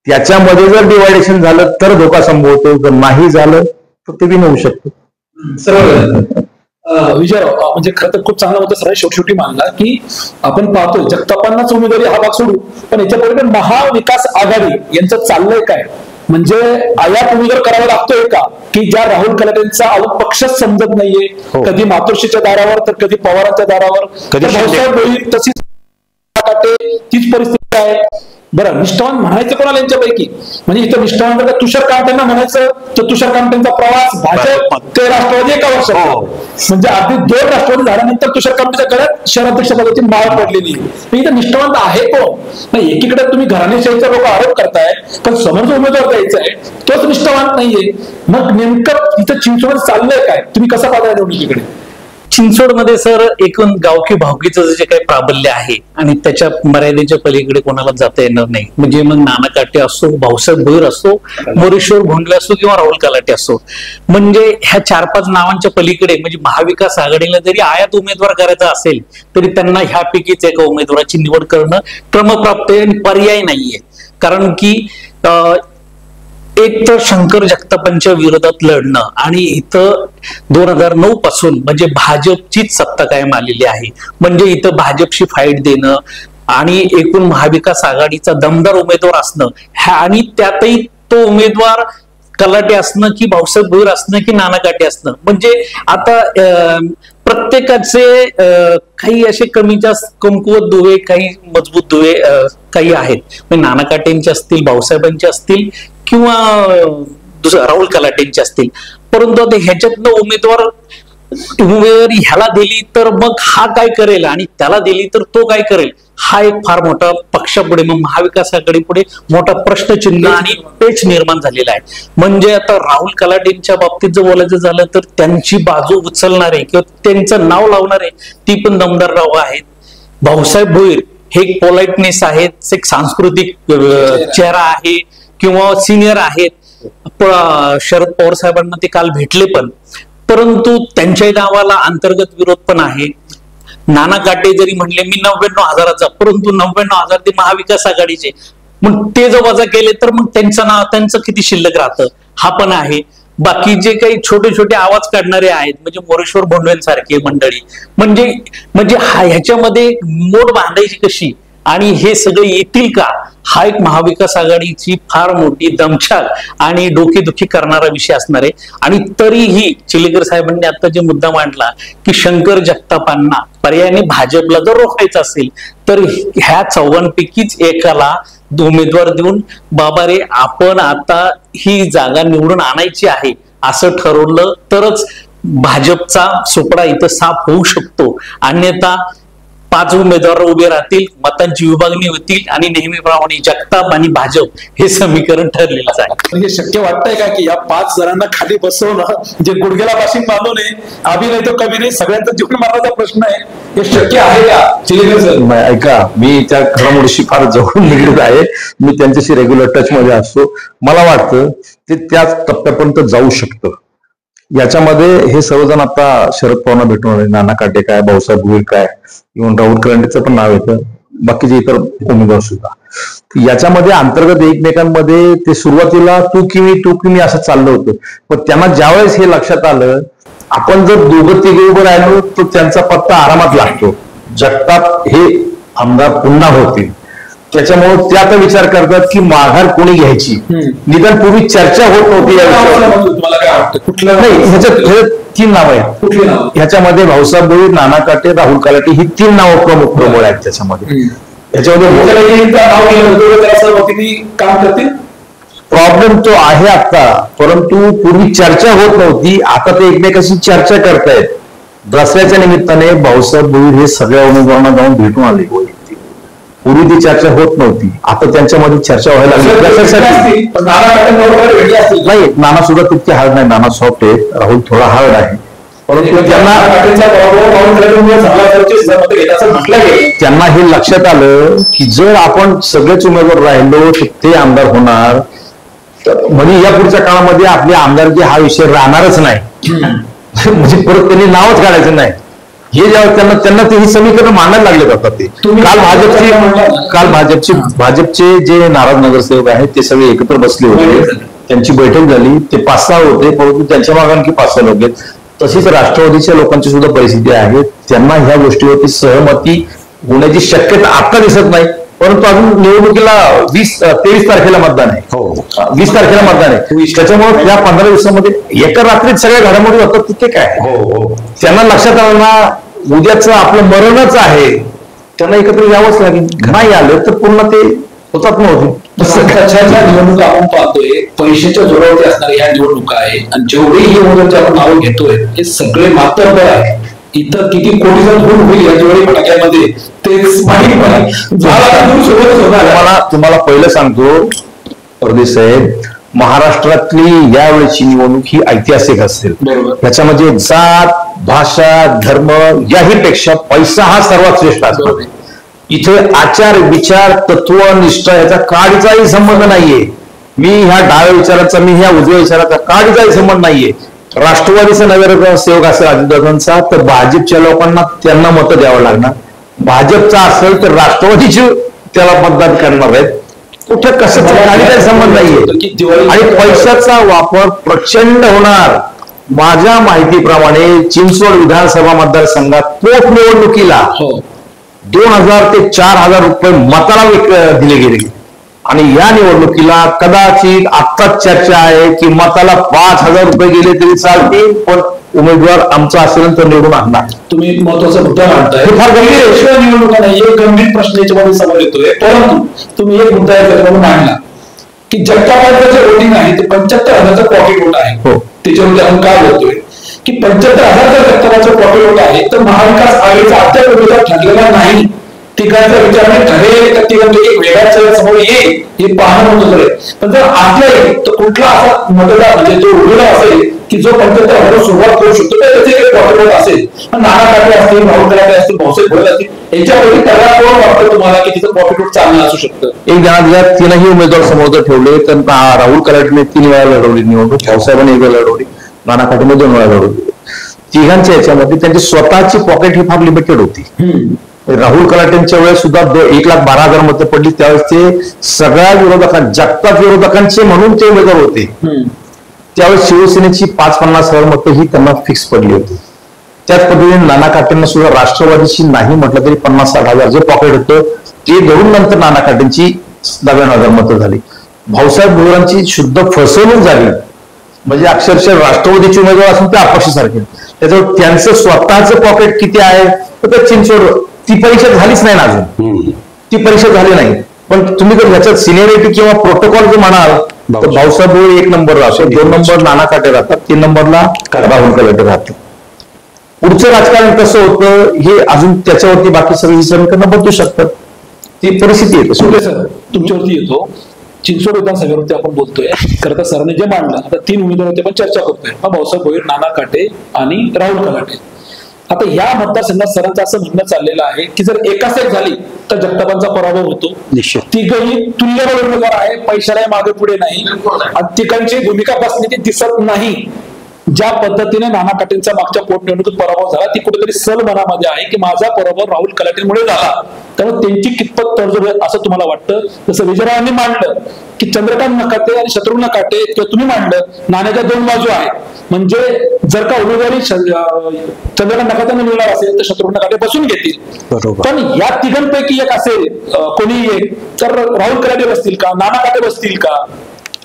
त्याच्यामध्ये जर डिवायडेशन झालं तर धोका संभवतो, जर नाही झालं तर ते बी होऊ शकतो. विजयराव, म्हणजे खरं तर खूप चांगला होता सर, शेवटी मानला की आपण पाहतोय जगतापांनाच उमेदवारी हा भाग सोडू, पण याच्यापर्यंत महाविकास आघाडी यांचं चाललंय काय, म्हणजे आयात उमेदवार करावा लागतोय का, की ज्या राहुल कलाटेंचा पक्षच समजत नाहीये, कधी मातोश्रीच्या दारावर तर कधी पवारांच्या दारावर, कधी भाऊसाहेब भोईर तशीच तीच परिस्थिती आहे. बरं, निष्ठावान म्हणायचं कोणाला यांच्यापैकी, म्हणजे इथं निष्ठावान जर तुषार कामटेंना म्हणायचं तर तुषार कामटेंचा प्रवास भाजप ते राष्ट्रवादी एका वर्षात, म्हणजे अगदी 2 राष्ट्रवादी झाल्यानंतर तुषार कामटेच्या गळ्यात शहराध्यक्ष पदाची माळ पडलेली. इथं निष्ठावान आहे कोण? नाही, एकीकडे तुम्ही घराणेशाहीचा लोक आरोप करताय, पण समोर जो उमेदवार द्यायचा आहे तोच निष्ठावान नाहीये. मग नेमकं इथं चिंचवड चाललंय काय, तुम्ही कसा पाहताय निवडणुकीकडे? चिंचवडमध्ये सर एकूण गावकी भावकीचं जे काही प्राबल्य आहे आणि त्याच्या मर्यादेच्या पलीकडे कोणाला जाता येणार नाही. म्हणजे मग नाना काटे असो, भाऊसाहेब भोईर असो, मोरेश्वर भोंडले असो किंवा राहुल कलाटे असो, म्हणजे ह्या 4-5 नावांच्या पलीकडे म्हणजे महाविकास आघाडीला जरी आयात उमेदवार करायचा असेल तरी त्यांना ह्यापैकीच एका उमेदवाराची निवड करणं क्रमप्राप्त आहे आणि पर्याय नाहीये. कारण की एक तर शंकर जगतापांच्या विरोधात लढणं, आणि इथं 2009 पासून म्हणजे भाजपचीच सत्ता कायम आलेली आहे, म्हणजे इथं भाजपशी फाईट देणं आणि एकूण महाविकास आघाडीचा दमदार उमेदवार असणं, आणि त्यातही तो उमेदवार कलाटे असणं की भाऊसाहेब भोईर असणं की नाना काटे असणं, म्हणजे आता प्रत्येकाचे काही असे कमी जास्त कमकुवत दुवे, काही मजबूत दुवे काही आहेत. म्हणजे नाना काटेंचे असतील, भाऊसाहेबांचे असतील किंवा राहुल कलाटेंचे असतील, परंतु आता ह्याच्यातनं उमेदवारी ह्याला दिली तर मग हा काय करेल आणि त्याला दिली तर तो काय करेल, हा एक फार मोठा पक्षापुढे, मग महाविकास आघाडीपुढे मोठा प्रश्नचिन्ह आणि पेच निर्माण झालेला आहे. म्हणजे आता राहुल कलाटेंच्या बाबतीत जर बोलायचं झालं तर त्यांची बाजू उचलणारे किंवा त्यांचं नाव लावणारे ती पण दमदार नाव आहेत. भाऊसाहेब भोईर हे एक पोलाइटनेस आहे, एक सांस्कृतिक चेहरा आहे किंवा सिनियर आहेत शरद पवार साहेबांना ते काल भेटले पण, परंतु त्यांच्या नावाला अंतर्गत विरोध पण आहे. नाना काटे जरी म्हणले मी 99,000चा, परंतु 99,000 ते महाविकास आघाडीचे, मग ते जर वजा केले तर मग त्यांचं किती शिल्लक राहतं हा पण आहे. बाकी जे काही छोटे छोटे आवाज काढणारे आहेत म्हणजे मोरेश्वर भोंडवेंसारखे मंडळी, म्हणजे ह्याच्यामध्ये मोड बांधायची कशी आणि हे सगळे येतील का, हा एक महाविकास आघाडीची फार मोठी दमछाक आणि डोकेदुखी करणारा विषय असणार आहे. आणि तरीही चिलेकर साहेबांनी आता जे मुद्दा मांडला की शंकर जगतापांना पर्यायाने भाजपला जर रोखायचं असेल तर ह्या चौघांपैकीच एकाला उमेदवार देऊन बाबा रे आपण आता ही जागा निवडून आणायची आहे असं ठरवलं तरच भाजपचा सोपडा इथं साफ होऊ शकतो. अन्यथा 5 उमेदवार उभे राहतील, मतांची विभागणी होतील आणि नेहमीप्रमाणे जगताप आणि भाजप हे समीकरण ठरलेलंच आहे. हे शक्य वाटतंय का की या 5 जणांना खाली बसवणं, जे गुडघ्याला बाशिंग बांधू नये, अभि नाही तो कमी नाही, सगळ्यांचा जीवन मरणाचा प्रश्न आहे, हे शक्य आहे का चिलेकर सर? ऐका, मी त्या घडामोडीशी फार जवळून निगडीत आहे, मी त्यांच्याशी रेग्युलर टच मध्ये असतो. मला वाटतं ते त्याच टप्प्यापर्यंत जाऊ शकतं. याच्यामध्ये हे सर्वजण आता शरद पवारांना भेटून आले, नाना काटे काय, भाऊसाहेब भोईर काय, इव्हन राहुल करंडेचं पण नाव येतं, बाकीचे इतर उमेदवार सुद्धा. याच्यामध्ये अंतर्गत एकमेकांमध्ये ते सुरुवातीला तू की मी असं चाललं होतं. पण त्यांना ज्यावेळेस हे लक्षात आलं आपण जर दोघं तिघे उभं राहिलो तर त्यांचा पत्ता आरामात लागतो, जगताप हे आमदार पुन्हा होतील. त्याच्यामुळे ते आता विचार करतात की माघार कोणी घ्यायची. निदान पूर्वी चर्चा होत नव्हती या विषयावर. कुठलं नाही, ह्याच्यात 3 नावं आहेत. कुठली नाव? ह्याच्यामध्ये भाऊसाहेब भोईर, नाना काटे, राहुल काटे ही 3 नावं प्रमुख आहेत त्याच्यामध्ये. याच्यामध्ये काम करतील. प्रॉब्लेम तो आहे आता, परंतु पूर्वी चर्चा होत नव्हती, आता ते एकमेकाशी चर्चा करतायत. दसऱ्याच्या निमित्ताने भाऊसाहेब भोईर हे सगळ्या उमेदवारांना जाऊन भेटून आले. पूर्वी ती चर्चा होत नव्हती, आता त्यांच्यामध्ये चर्चा व्हायला लागली. नाही, नाना सुद्धा तितके हार्ड नाही, नाना सॉफ्ट आहे, राहुल थोडा हार्ड आहे. परंतु त्यांना हे लक्षात आलं की जर आपण सगळेच उमेदवार राहिलो तर ते आमदार होणार, म्हणजे या पुढच्या काळामध्ये आपली आमदारकी हा विषय राहणारच नाही. म्हणजे परत त्यांनी नावच काढायचं नाही. हे जेव्हा त्यांना ते ही समीकरण मांडायला लागले जातात. ते काल भाजपचे जे नाराज नगरसेवक आहेत ते सगळे एकत्र बसले होते, त्यांची बैठक झाली, ते 5-6 होते, परंतु त्यांच्या मागे आणखी 5-6 लोक आहेत. तशीच राष्ट्रवादीच्या लोकांची सुद्धा परिस्थिती आहे, त्यांना ह्या गोष्टीवरती सहमती होण्याची शक्यता आता दिसत नाही. परंतु अजून निवडणुकीला 23 तारखेला मतदान आहे. 20 तारखेला मतदान आहे. त्याच्यामुळे त्या 15 दिवसामध्ये एका रात्रीत सगळ्या घडामोडी होतात. तिथे काय त्यांना लक्षात आलं ना, उद्याच आपलं मरणच आहे, त्यांना एकत्र यावंच लागेल. नाही आलं तर पूर्ण ते होतात नव्हते. सध्याच्या निवडणुका आपण पाहतोय पैशाच्या जोरावरती असणाऱ्या ह्या निवडणुका आहे, आणि जेवढे ही उमेदवार आपण नावं घेतोय हे सगळे मातब्बर आहे. इथं किती कोटीचा धूळ होईल या दिवाळी फटाक्यामध्ये तेच माहिती नाही. तुम्हाला पहिलं सांगतो परदेश साहेब, महाराष्ट्रातली यावेळेची निवडणूक ही ऐतिहासिक असेल. याच्यामध्ये जात, भाषा, धर्म याहीपेक्षा पैसा हा सर्वात श्रेष्ठ असतो. इथे आचार, विचार, तत्व, निष्ठा याचा काडीचाही संबंध नाहीये. मी ह्या डाव्या विचाराचा, मी ह्या उजव्या विचाराचा काडीचाही संबंध नाहीये. राष्ट्रवादीचा नगरसेवक असेल अजितदादांचा तर भाजपच्या लोकांना त्यांना मतं द्यावं लागणार. भाजपचा असेल तर राष्ट्रवादीचे त्याला मतदान करणार आहेत. कुठे कसं काही संबंध नाहीये. आणि पैशाचा वापर प्रचंड होणार. माझ्या माहितीप्रमाणे चिंचवड विधानसभा मतदारसंघात पोटनिवडणुकीला 2,000 ते 4,000 रुपये मताला दिले गेले. आणि या निवडणुकीला कदाचित आत्ताच चर्चा आहे की मताला 5,000 रुपये गेले तरी चालतील, पण उमेदवार आमचा असेल तर निवडून आणणार. तुम्ही महत्वाचा मुद्दा मांडताय, फार गंभीर निवडणुका नाही, एक गंभीर प्रश्न याच्यामध्ये समोर येतोय. परंतु तुम्ही एक मुद्दा याच्यामध्ये मांडला की जगतापाचं जे वोटिंग आहे ते 75,000चं पॉकेट वोट आहे. त्याच्यामध्ये आपण काय बोलतोय की 75,000 जगतापाचं पॉकेट वोट आहे, तर महाविकास आघाडीचा अद्याप उमेदवार ठरलेला नाही. तिघांचा विचार ठरेल का तिघांपैकी वेगळ्या समोर येईल हे पाहणं महत्वाचं आहे. पण जर असलं तर कुठला असा मतदार म्हणजे जो उमेदवार असेल की जो 75 सुरुवात करू शकतो तर त्याचे एक पॉकेट असेल. नाना काटे असतील, राहुल कलाटे असतील, भाऊसाहेब भोळे असतील, याच्यापैकी त्याला कोण वाटतं तुम्हाला की तिचं पॉकेट चालणं असू शकतं? एक जणात तीनही उमेदवार समोर जर ठेवले तर राहुल कलाटेने 3 वेळा लढवली निवडणूक, भाऊसाहेबांनी 1 वेळा लढवली, नाना काटेने 2 वेळा लढवली. तिघांच्या याच्यामध्ये त्यांची स्वतःची पॉकेट ही फार लिमिटेड होती. राहुल कलाटेंच्या वेळेस सुद्धा 1,12,000 मतं पडली. त्यावेळेस ते सगळ्या जगतात विरोधकांचे म्हणून ते उमेदवार होते. त्यावेळेस शिवसेनेची 50,000 मतं ही त्यांना फिक्स पडली होती. त्याच पद्धतीने नाना काटेंना सुद्धा राष्ट्रवादीची नाही म्हटलं तरी 50-60,000 जे पॉकेट होतं ते धरून नंतर नाना काटेंची 92,000 मतं झाली. भाऊसाहेब भोळेंची शुद्ध फसवणूक झाली. म्हणजे अक्षरशः राष्ट्रवादीचे उमेदवार असून ते अपक्षासारखे. त्याच्यावर त्यांचं स्वतःचं पॉकेट किती आहे तर चिंचवड ती परीक्षा झालीच नाही ना अजून. ती परीक्षा झाली नाही. पण तुम्ही जर ह्याच्यात सिनियरिटी किंवा प्रोटोकॉल जर म्हणाल तर भाऊसाहेब भोळे 1 नंबर राहतो, 2 नंबर नाना काटे राहतात, 3 नंबरला राहुल कलाटे राहतात. पुढचं राजकारण कसं होतं हे अजून त्याच्यावरती बाकी सगळी समीकरणं बदलू शकतात. ती परिस्थिती येते. सर तुमच्यावरती येतो. चिंचवड विधानसभेवरती आपण बोलतोय. खरं तर सरांनी जे मांडलं, आता 3 उमेदवार होते पण चर्चा करतोय, भाऊसाहेब भोळे, नाना काटे आणि राहुल कलाटे. आता या मतदारसंघात सरांचं असं म्हणणं चाललेलं आहे की जर एकाच एक झाली तर जगतापांचा पराभव होतो. तिघही तुल्यबळ उमेदवार आहे, पैशाला मागे पुढे नाही, आणि तिघांची भूमिका बसण्याची दिसत नाही. ज्या पद्धतीने नाना काटेंचा मागच्या पोटनिवडणुकीत पराभव झाला ती कुठेतरी सल मनामध्ये आहे की माझा पराभव राहुल कलाटेंमुळे झाला. त्यामुळे त्यांची कितपत तडजोड असं तुम्हाला वाटतं? जसं विजयरावांनी मांडलं की चंद्रकांत नकाते आणि शत्रुघ्न काटे, किंवा तुम्ही मांडलं नाण्याच्या 2 बाजू आहेत. म्हणजे जर का उमेदवारी चंद्रकांत नकातेने मिळणार असेल तर शत्रुघ्न काटे बसून घेतील. पण या तिघांपैकी एक असेल कोणी एक, तर राहुल कलाटे बसतील का, नाना काटे बसतील का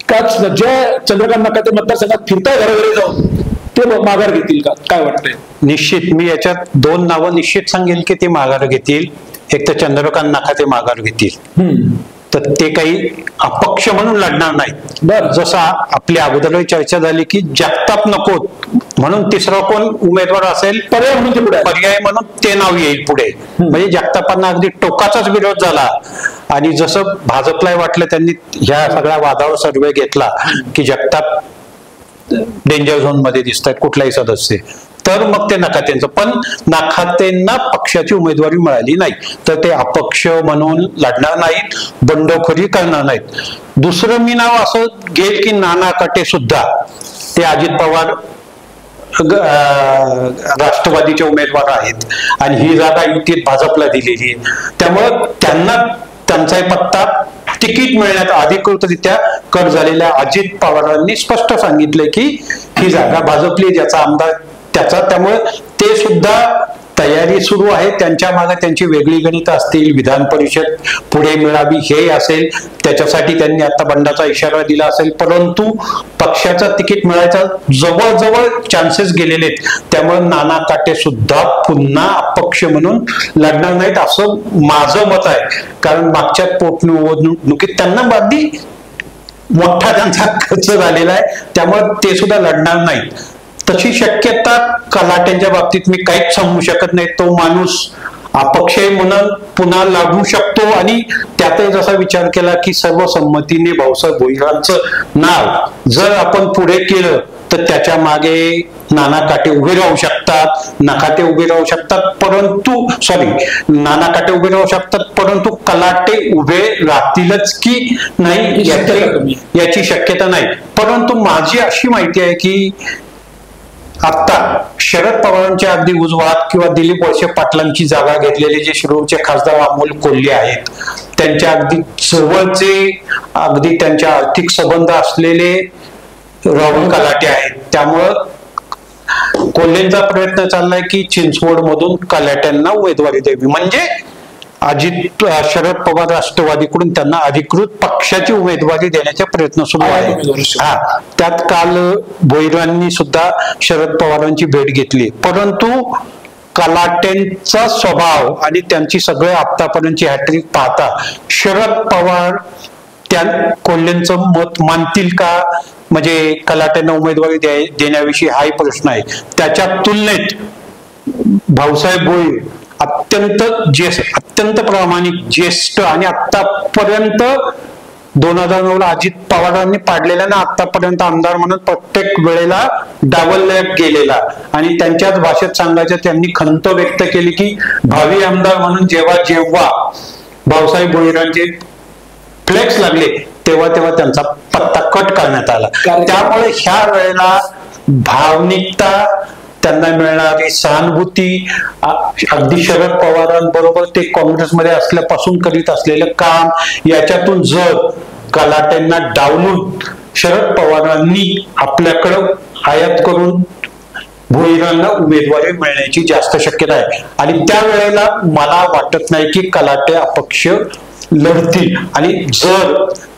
जे चंद्रकांत नकाते मतदारसंघात फिरताय घरोघरी जाऊन ते माघार घेतील का? काय वाटतंय? निश्चित मी याच्यात 2 नावं निश्चित सांगेल की ते माघार घेतील. एक तर चंद्रकांत नकाते माघार घेतील, तर ते काही अपक्ष म्हणून लढणार नाहीत. बरं, जसं आपल्या अगोदर चर्चा झाली की जगताप नको म्हणून तिसरा कोण उमेदवार असेल पर्याय म्हणून ते नाव येईल पुढे. म्हणजे जगतापांना अगदी टोकाचाच विरोध झाला. आणि जसं भाजपला वाटलं त्यांनी ह्या सगळ्या वादावर सर्वे घेतला की जगताप डेंजर झोन मध्ये दिसत आहेत कुठलाही सदस्य, तर मग ते नकातेंचं. पण नकातेंना पक्षाची उमेदवारी मिळाली नाही तर ते अपक्ष म्हणून लढणार नाहीत, बंडखोरी करणार नाहीत. दुसरं मी नाव असं घेईल की नाना काटे सुद्धा ते अजित पवार राष्ट्रवादीचे उमेदवार आहेत आणि ही जागा युतीत भाजपला दिलेली आहे. त्यामुळं त्यांना त्यांचा पत्ता तिकीट मिळण्यात अधिकृतरित्या कर झालेल्या अजित पवारांनी स्पष्ट सांगितले की ही जागा भाजपली, ज्याचा आमदार त्याचा. त्यामुळे ते सुद्धा तयारी सुरू आहे. त्यांच्या मागे त्यांची वेगळी गणित असतील. विधान परिषद पुढे मिळावी हे असेल, त्याच्यासाठी त्यांनी आता बंडाचा इशारा दिला असेल. परंतु पक्षाचं तिकीट मिळायचा जवळजवळ चान्सेस गेलेले आहेत. त्यामुळे नाना काटे सुद्धा पुन्हा अपक्ष म्हणून लढणार नाहीत असं माझं मत आहे. कारण मागच्या पोटनिवडणुकीत त्यांना अगदी मोठा त्यांचा खर्च झालेला आहे. त्यामुळे ते सुद्धा लढणार नाहीत. तशी शक्यता कलाटेंच्या बाबतीत मी काहीच सांगू शकत नाही. तो माणूस अपक्ष म्हणून पुन्हा लागू शकतो. आणि त्यातही जसा विचार केला की सर्वसंमतीने भाऊसाहेब भोईरांचं नाव जर आपण पुढे केलं तर त्याच्या मागे नाना काटे उभे राहू शकतात, नकाते उभे राहू शकतात, परंतु नाना काटे उभे राहू शकतात, परंतु कलाटे उभे राहतीलच की नाही याची शक्यता नाही. परंतु माझी अशी माहिती आहे की आता शरद पवारांच्या अगदी उजवात किंवा दिलीप वळसे पाटलांची जागा घेतलेले जे शिरूरचे खासदार अमोल कोल्हे आहेत, त्यांच्या अगदी जवळचे अगदी त्यांच्या आर्थिक संबंध असलेले राहुल कलाटे आहेत. त्यामुळं कोल्हेंचा प्रयत्न चाललाय की चिंचवड मधून कलाट्यांना उमेदवारी द्यावी. म्हणजे शरद पवार राष्ट्रवादीकडून त्यांना अधिकृत पक्षाची उमेदवारी देण्याचा प्रयत्न सुरू आहे. त्यात काल भोईरांनी सुद्धा शरद पवारांची भेट घेतली. परंतु कलाटेंचा स्वभाव आणि त्यांची सगळे आतापर्यंतची हॅट्रिक पाहता शरद पवार त्या कोल्हेंचं मत मानतील का, म्हणजे कलाट्यांना उमेदवारी देण्याविषयी हाही प्रश्न आहे. त्याच्या तुलनेत भाऊसाहेब भोळे अत्यंत प्रामाणिक, ज्येष्ठ आणि आतापर्यंत 2009ला अजित पवारांनी पाडलेला ना आतापर्यंत आमदार म्हणून प्रत्येक वेळेला डावलण्यात गेलेला. आणि त्यांच्याच भाषेत सांगायचं, त्यांनी खंत व्यक्त केली की भावी आमदार म्हणून जेव्हा भाऊसाहेब भोईरांचे फ्लेक्स लागले तेव्हा त्यांचा पत्ता कट करण्यात आला. त्यामुळे ह्या वेळेला भावनिकता, त्यांना मिळणारी सहानुभूती, अगदी शरद पवारांबरोबर ते काँग्रेसमध्ये असल्यापासून करीत असलेलं काम, याच्यातून जर कलाट्यांना डावलून शरद पवारांनी आपल्याकडं आयात करून भोईरांना उमेदवारी मिळण्याची जास्त शक्यता आहे. आणि त्यावेळेला मला वाटत नाही की कलाटे अपक्ष लढतील. आणि जर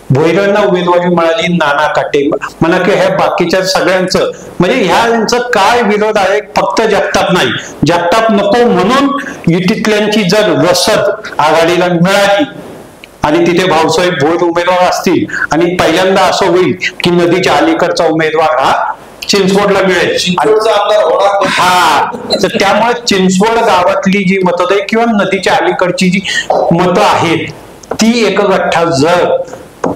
भोईरांना उमेदवारी मिळाली, नाना काटे म्हणा की ह्या बाकीच्या सगळ्यांचं, म्हणजे ह्यांचं काय विरोध आहे, फक्त जगताप नाही, जगताप नको म्हणून युतीतल्यांची जर रसद आघाडीला मिळाली आणि तिथे भाऊसाहेब भोईर उमेदवार असतील आणि पहिल्यांदा असं होईल की नदीच्या अलीकडचा उमेदवार हा चिंचवडला मिळेल, हा, तर त्यामुळे चिंचवड गावातली जी मतं किंवा नदीच्या अलीकडची जी मतं आहेत ती एकगठ्ठा जर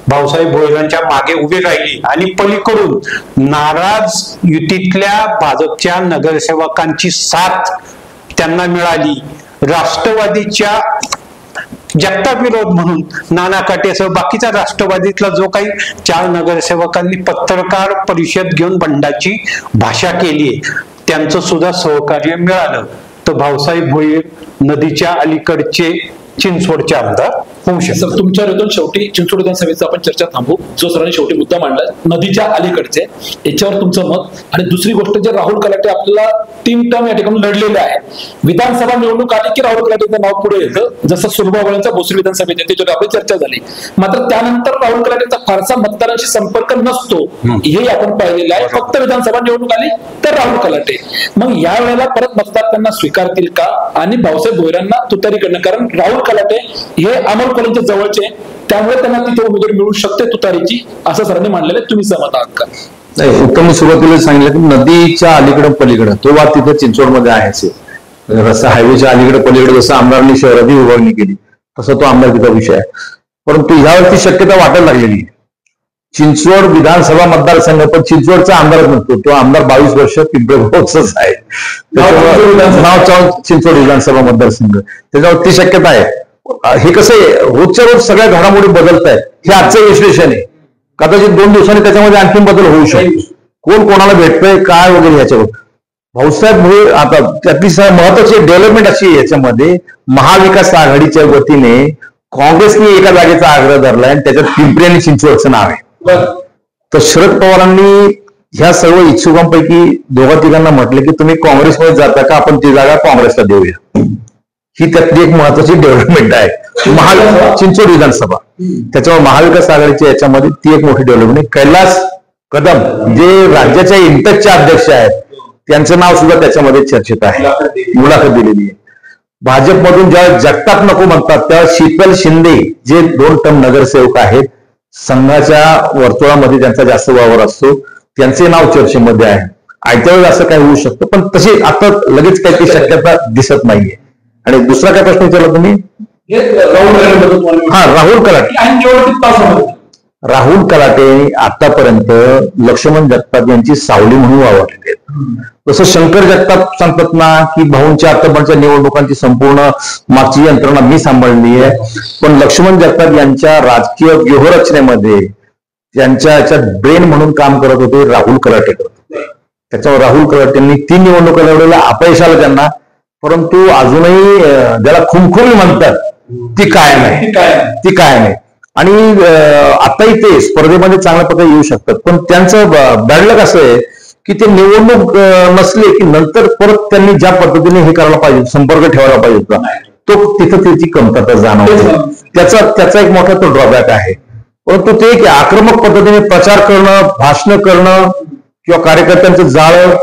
भाऊसाहेब भोईरांच्या मागे उभी राहिली आणि पलीकडून नाराज युतीतल्या भाजपच्या नगरसेवकांची साथ त्यांना मिळाली, राष्ट्रवादीच्या जगताप विरोध म्हणून नाना काटेसह बाकीचा राष्ट्रवादीतला जो काही 4 नगरसेवकांनी पत्रकार परिषद घेऊन बंडाची भाषा केली, त्यांचं सुद्धा सहकार्य मिळालं, तर भाऊसाहेब भोईर नदीच्या अलीकडचे चिंचवडचे आमदार होऊ शकतात. तुमच्या इथून शेवटी चिंचवड विधानसभेचा आपण चर्चा थांबू. जो सरांनी शेवटी मुद्दा मांडला नदीच्या अलीकडचे, याच्यावर तुमचं मत. आणि दुसरी गोष्ट, जे राहुल कलाटे आपल्याला 3 टर्म या ठिकाणी लढलेले आहे, विधानसभा निवडणूक आली की राहुल कलाटेचं नाव पुढे येतं, जसं सुरबावळ्यांचा भोसरी विधानसभेत त्याच्यावर आपली चर्चा झाली. मात्र त्यानंतर राहुल कलाटेचा फारसा मतदारांशी संपर्क नसतो, हे आपण पाहिलेलं आहे. फक्त विधानसभा निवडणूक आली तर राहुल कलाटे. मग या वेळेला परत मतदार त्यांना स्वीकारतील का, आणि भाऊसाहेब भोईरांना तुतारीकडनं, कारण राहुल कलाटे हे अमोल कोल्हेंच्या जवळचे, त्यामुळे त्यांना तिथे उमेदवारी मिळू शकते तुतारीची, असं सरांनी मांडलेलं आहे. तुम्ही सहमत आहात का? नाही, उत्तम सुरुवातीला सांगितलं की नदीच्या अलीकडे पलीकडे तो वाद तिथे चिंचवडमध्ये आहेच. रस्ता हायवेच्या अलीकडे पलीकडे जसं आमदारांनी शहराची विभागणी केली तसा तो आमदारकीचा विषय आहे. परंतु ह्यावरती शक्यता वाटायला लागलेली आहे. चिंचवड विधानसभा मतदारसंघ, पण चिंचवडचा आमदारच नसतो, तो आमदार 22 वर्ष पिंपळगावचाच आहे. नाव चिंचवड विधानसभा मतदारसंघ, त्याच्यावर ती शक्यता आहे. हे कसं आहे, रोजच्या रोज सगळ्या घडामोडी बदलत आहेत, हे आजचं विश्लेषण आहे. कदाचित 2 दिवसांनी त्याच्यामध्ये आणखीन बदल होऊ शकतो, कोण कोणाला भेटतंय काय वगैरे ह्याच्यावर. भाऊसाहेब भोईर, आता त्यातली महत्वाची डेव्हलपमेंट अशी आहे याच्यामध्ये, महाविकास आघाडीच्या वतीने काँग्रेसने एका जागेचा आग्रह धरलाय आणि त्याच्यात पिंपरी आणि चिंचवडचं नाव आहे. तर शरद पवारांनी ह्या सर्व इच्छुकांपैकी 2-3 म्हटले की तुम्ही काँग्रेसमध्ये जाता का, आपण ती जागा काँग्रेसला देऊया. ही त्यातली एक महत्वाची डेव्हलपमेंट आहे. चिंचवड विधानसभा, त्याच्यावर महाविकास आघाडीच्या याच्यामध्ये ती एक मोठी डेव्हलपमेंट आहे. कैलास कदम जे राज्याच्या इंटकचे अध्यक्ष आहेत, त्यांचं नाव सुद्धा त्याच्यामध्ये चर्चेत आहे, मुलाखत दिलेली आहे. भाजपमधून ज्यावेळेस जगताप नको म्हणतात त्यावेळेस शीतल शिंदे जे 2 टर्म नगरसेवक आहेत, संघाच्या वर्तुळामध्ये त्यांचा जास्त वावर असतो, त्यांचे नाव चर्चेमध्ये आहे. आयत्या वेळेस असं काय होऊ शकतं, पण तशी आता लगेच काही ती शक्यता दिसत नाहीये. आणि दुसरा काय प्रश्न विचारला तुम्ही? राहुल कलाटे. राहुल कलाटे आतापर्यंत लक्ष्मण जगताप यांची सावली म्हणून वावरलेले आहेत. जसं शंकर जगताप सांगतात ना की भाऊंच्या आतापर्यंतच्या निवडणुकांची संपूर्ण मागची यंत्रणा मी सांभाळली आहे, पण लक्ष्मण जगताप यांच्या राजकीय व्यूहरचनेमध्ये त्यांच्या याच्यात ब्रेन म्हणून काम करत होते राहुल कलाटे करत होते. त्याच्यावर राहुल कलाटेंनी 3 निवडणुका लढवलेल्या, अपयश आलं त्यांना, परंतु अजूनही ज्याला खुमखुमी म्हणतात ती काय नाही. आणि आताही ते स्पर्धेमध्ये चांगल्या प्रकारे येऊ शकतात, पण त्यांचं बॅडलक असं आहे की ते निवडणूक नसले की नंतर परत त्यांनी ज्या पद्धतीने हे करायला पाहिजे, संपर्क ठेवायला पाहिजे होता, तो तिथं त्याची कमतरता जाणवते. त्याचा एक मोठा तो ड्रॉबॅक आहे. परंतु ते की आक्रमक पद्धतीने प्रचार करणं, भाषण करणं किंवा कार्यकर्त्यांचं जाळं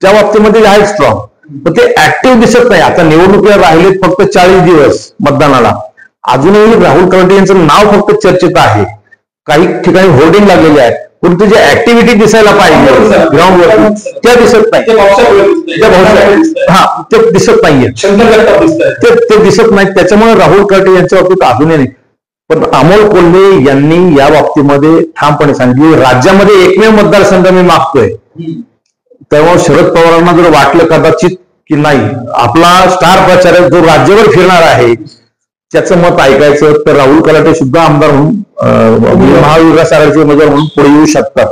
त्या बाबतीमध्ये आहे स्ट्रॉंग, पण ते ऍक्टिव्ह दिसत नाही. आता निवडणुकीला राहिलेत फक्त 40 दिवस मतदानाला, अजूनही राहुल कलाटे यांचं नाव फक्त चर्चेत आहे. काही ठिकाणी होर्डिंग लागलेले आहेत, परंतु जे ऍक्टिव्हिटी दिसायला पाहिजे ग्राउंडवर त्या दिसत नाही. ते दिसत नाहीये, ते दिसत नाहीत. त्याच्यामुळे राहुल कलाटे यांच्या बाबतीत अजूनही पण अमोल कोल्हे यांनी या बाबतीमध्ये ठामपणे सांगितले, राज्यामध्ये एकमेव मतदारसंघ मी मागतोय. तेव्हा शरद पवारांना जर वाटलं कदाचित की नाही आपला स्टार प्रचारक जो राज्यभर फिरणार आहे त्याचं मत ऐकायचं, तर राहुल कलाटे सुद्धा आमदार म्हणून महाविकास आघाडीचे उमेदवार म्हणून पुढे येऊ शकतात.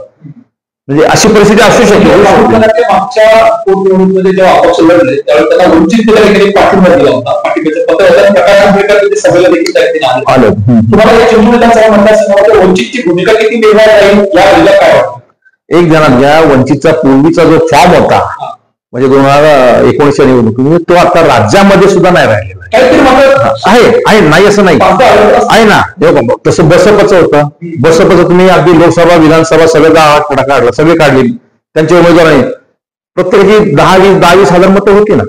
म्हणजे अशी परिस्थिती असू शकते. राहुल कलाटे मागच्या पोटनिवडणुकीमध्ये जेव्हा अपक्ष लढले त्यावेळी त्यांना वंचित देखील पाठिंबा दिला होता. पाठिंब्याचं पत्र प्रकाश आंबेडकर तिथे सभेला देखील त्यांनी आलं. तुम्हाला या चिंचवड विधानसभा मतदारसंघामध्ये वंचितची भूमिका किती निर्माण राहील या वेळेला काय वाटतं? एक जणांना ज्या वंचितचा पूर्वीचा जो फॉर्म होता म्हणजे 2019च्या निवडणुकीमध्ये तो आता राज्यामध्ये सुद्धा नाही राहिलेला आहे. नाही असं नाही आहे ना. तसं बसपचं होतं. बसपचं तुम्ही अगदी लोकसभा विधानसभा सगळं गावात काढलं, सगळे काढले त्यांचे उमेदवार आहे. प्रत्येकाची 10-20 हजार मतं होती ना.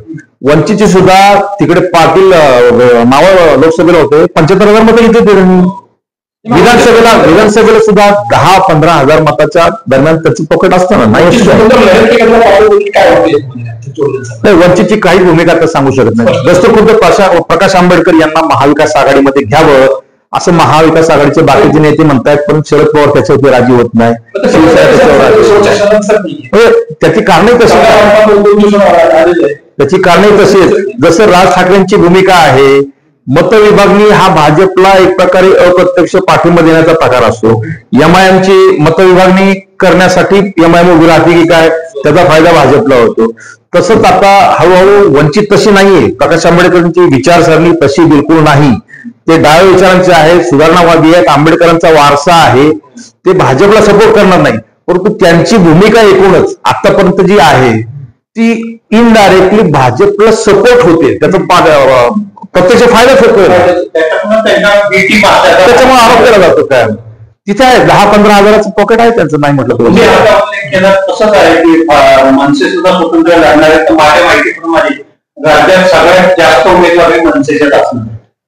वंचितची सुद्धा तिकडे पाटील नावं लोकसभेला होते 75,000 मतं घेतली त्यांनी. विधानसभेला सुद्धा 10-15 हजार मताच्या दरम्यान त्याचं पकड असताना नाही. वंचितची काही भूमिका तर सांगू शकत नाही. दस्तखुद्द प्रकाश आंबेडकर यांना महाविकास आघाडीमध्ये घ्यावं असं महाविकास आघाडीचे बाकीचे नेते म्हणतायत, पण शरद पवार त्याच्यावरती राजी होत नाही. त्याची कारणे तशी जसं राज ठाकरेंची भूमिका आहे. मतविभागणी हा भाजपला एक प्रकारे अप्रत्यक्ष पाठिंबा देण्याचा प्रकार असतो. एमआयएमची मतविभागणी करण्यासाठी एमआयएम उभी राहते की काय त्याचा फायदा भाजपला होतो. तसंच आता हळूहळू वंचित तशी नाहीये. प्रकाश आंबेडकरांची विचारसरणी तशी बिलकुल नाही. ते डाव्या विचारांचे आहेत, सुधारणावादी आहेत, आंबेडकरांचा वारसा आहे. ते भाजपला सपोर्ट करणार नाही, परंतु त्यांची भूमिका एकूणच आतापर्यंत जी आहे ती इनडायरेक्टली भाजपला सपोर्ट होते. त्याचा प्रत्यक्ष फायदाच होतो. त्याच्यामुळे आरोप केला जातो. काय तिथे आहे 10-15 हजाराचं पॉकेट आहे त्यांचं. नाही म्हटलं तसंच आहे की मनसे सुद्धा स्वतंत्र लढणार आहे. तर माझ्या माहितीप्रमाणे राज्यात सगळ्यात जास्त उमेदवार मनसेच्याच असणार.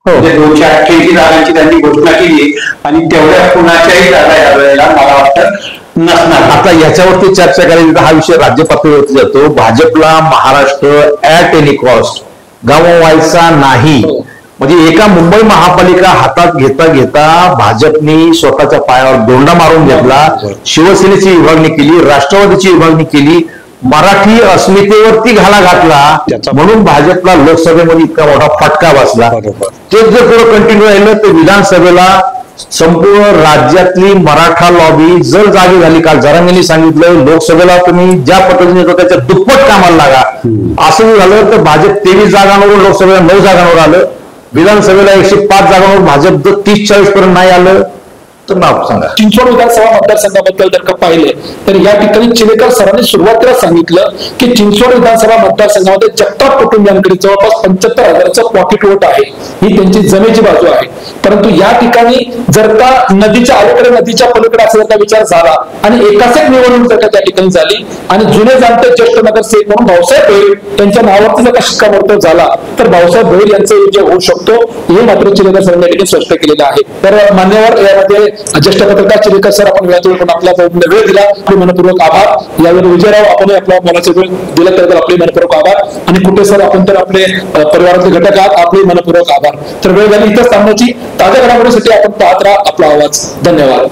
म्हणजे 288 जागांची त्यांनी घोषणा केली आणि तेवढ्या कुणाच्याही जागा यावेळेला मला वाटतं नसणार. आता याच्यावरती चर्चा करायची तर हा विषय राज्य पातळीवरती जातो. भाजपला महाराष्ट्र ऍट एनी कॉस्ट गमवायचा नाही. म्हणजे एका मुंबई महापालिका हातात घेता भाजपने स्वतःच्या पायावर दोंडा मारून घेतला. शिवसेनेची विभागणी केली, राष्ट्रवादीची विभागणी केली, मराठी अस्मितेवरती घाला घातला. म्हणून भाजपला लोकसभेमध्ये इतका मोठा फटका बसला. तेच जर पुढे कंटिन्यू राहिलं तर विधानसभेला संपूर्ण राज्यातली मराठा लॉबी जर जागी झाली. काल जरांगेंनी सांगितलं लोकसभेला तुम्ही ज्या पद्धतीने येतो त्याच्या दुप्पट कामाला लागा. असं झालं तर भाजप 23 जागांवर लोकसभेला 9 जागांवर आलं. विधानसभेला 105 जागांवर भाजप जर 30-40 पर्यंत नाही आलं तर नाव सांगा. चिंचवड विधानसभा मतदारसंघाबद्दल जर का पाहिले तर या ठिकाणी चिलेकर सरांनी सुरुवातीला सांगितलं की चिंचवड विधानसभा मतदारसंघामध्ये जगताप कुटुंबियांकडे जवळपास 75,000चं पॉकेट वोट आहे. ही त्यांची जमेची बाजू आहे. परंतु या ठिकाणी जर का नदीच्या अलीकडे नदीच्या पलीकडे असा जर का विचार झाला आणि एकाच एक निवडणूक जर का त्या ठिकाणी झाली आणि जुने जाणते ज्येष्ठ नगरसेवक म्हणून भाऊसाहेब भोईर यांच्या नावावरती जर का शिक्कामोर्तब झाला तर भाऊसाहेब भोईर यांचा विजय होऊ शकतो. हे मात्र चिलेकर सरांनी या ठिकाणी स्पष्ट केलेलं आहे. तर मान्यवर यामध्ये ज्येष्ठ पत्रकार चिलेकर सर आपण वेळात पण आपला वेळ दिला. आपले मनपूर्वक आभार. यावेळी विजयराव आपण आपला मनाचा वेळ दिला त्याबद्दल आपले मनपूर्वक आभार. आणि कुठे सर आपण तर आपले परिवारातले घटक आहात, आपले मनपूर्वक आभार. तर वेळ झाली इथंच थांबण्याची. ताज्या घडामोडीसाठी आपण पाहत राहा आपला आवाज. धन्यवाद.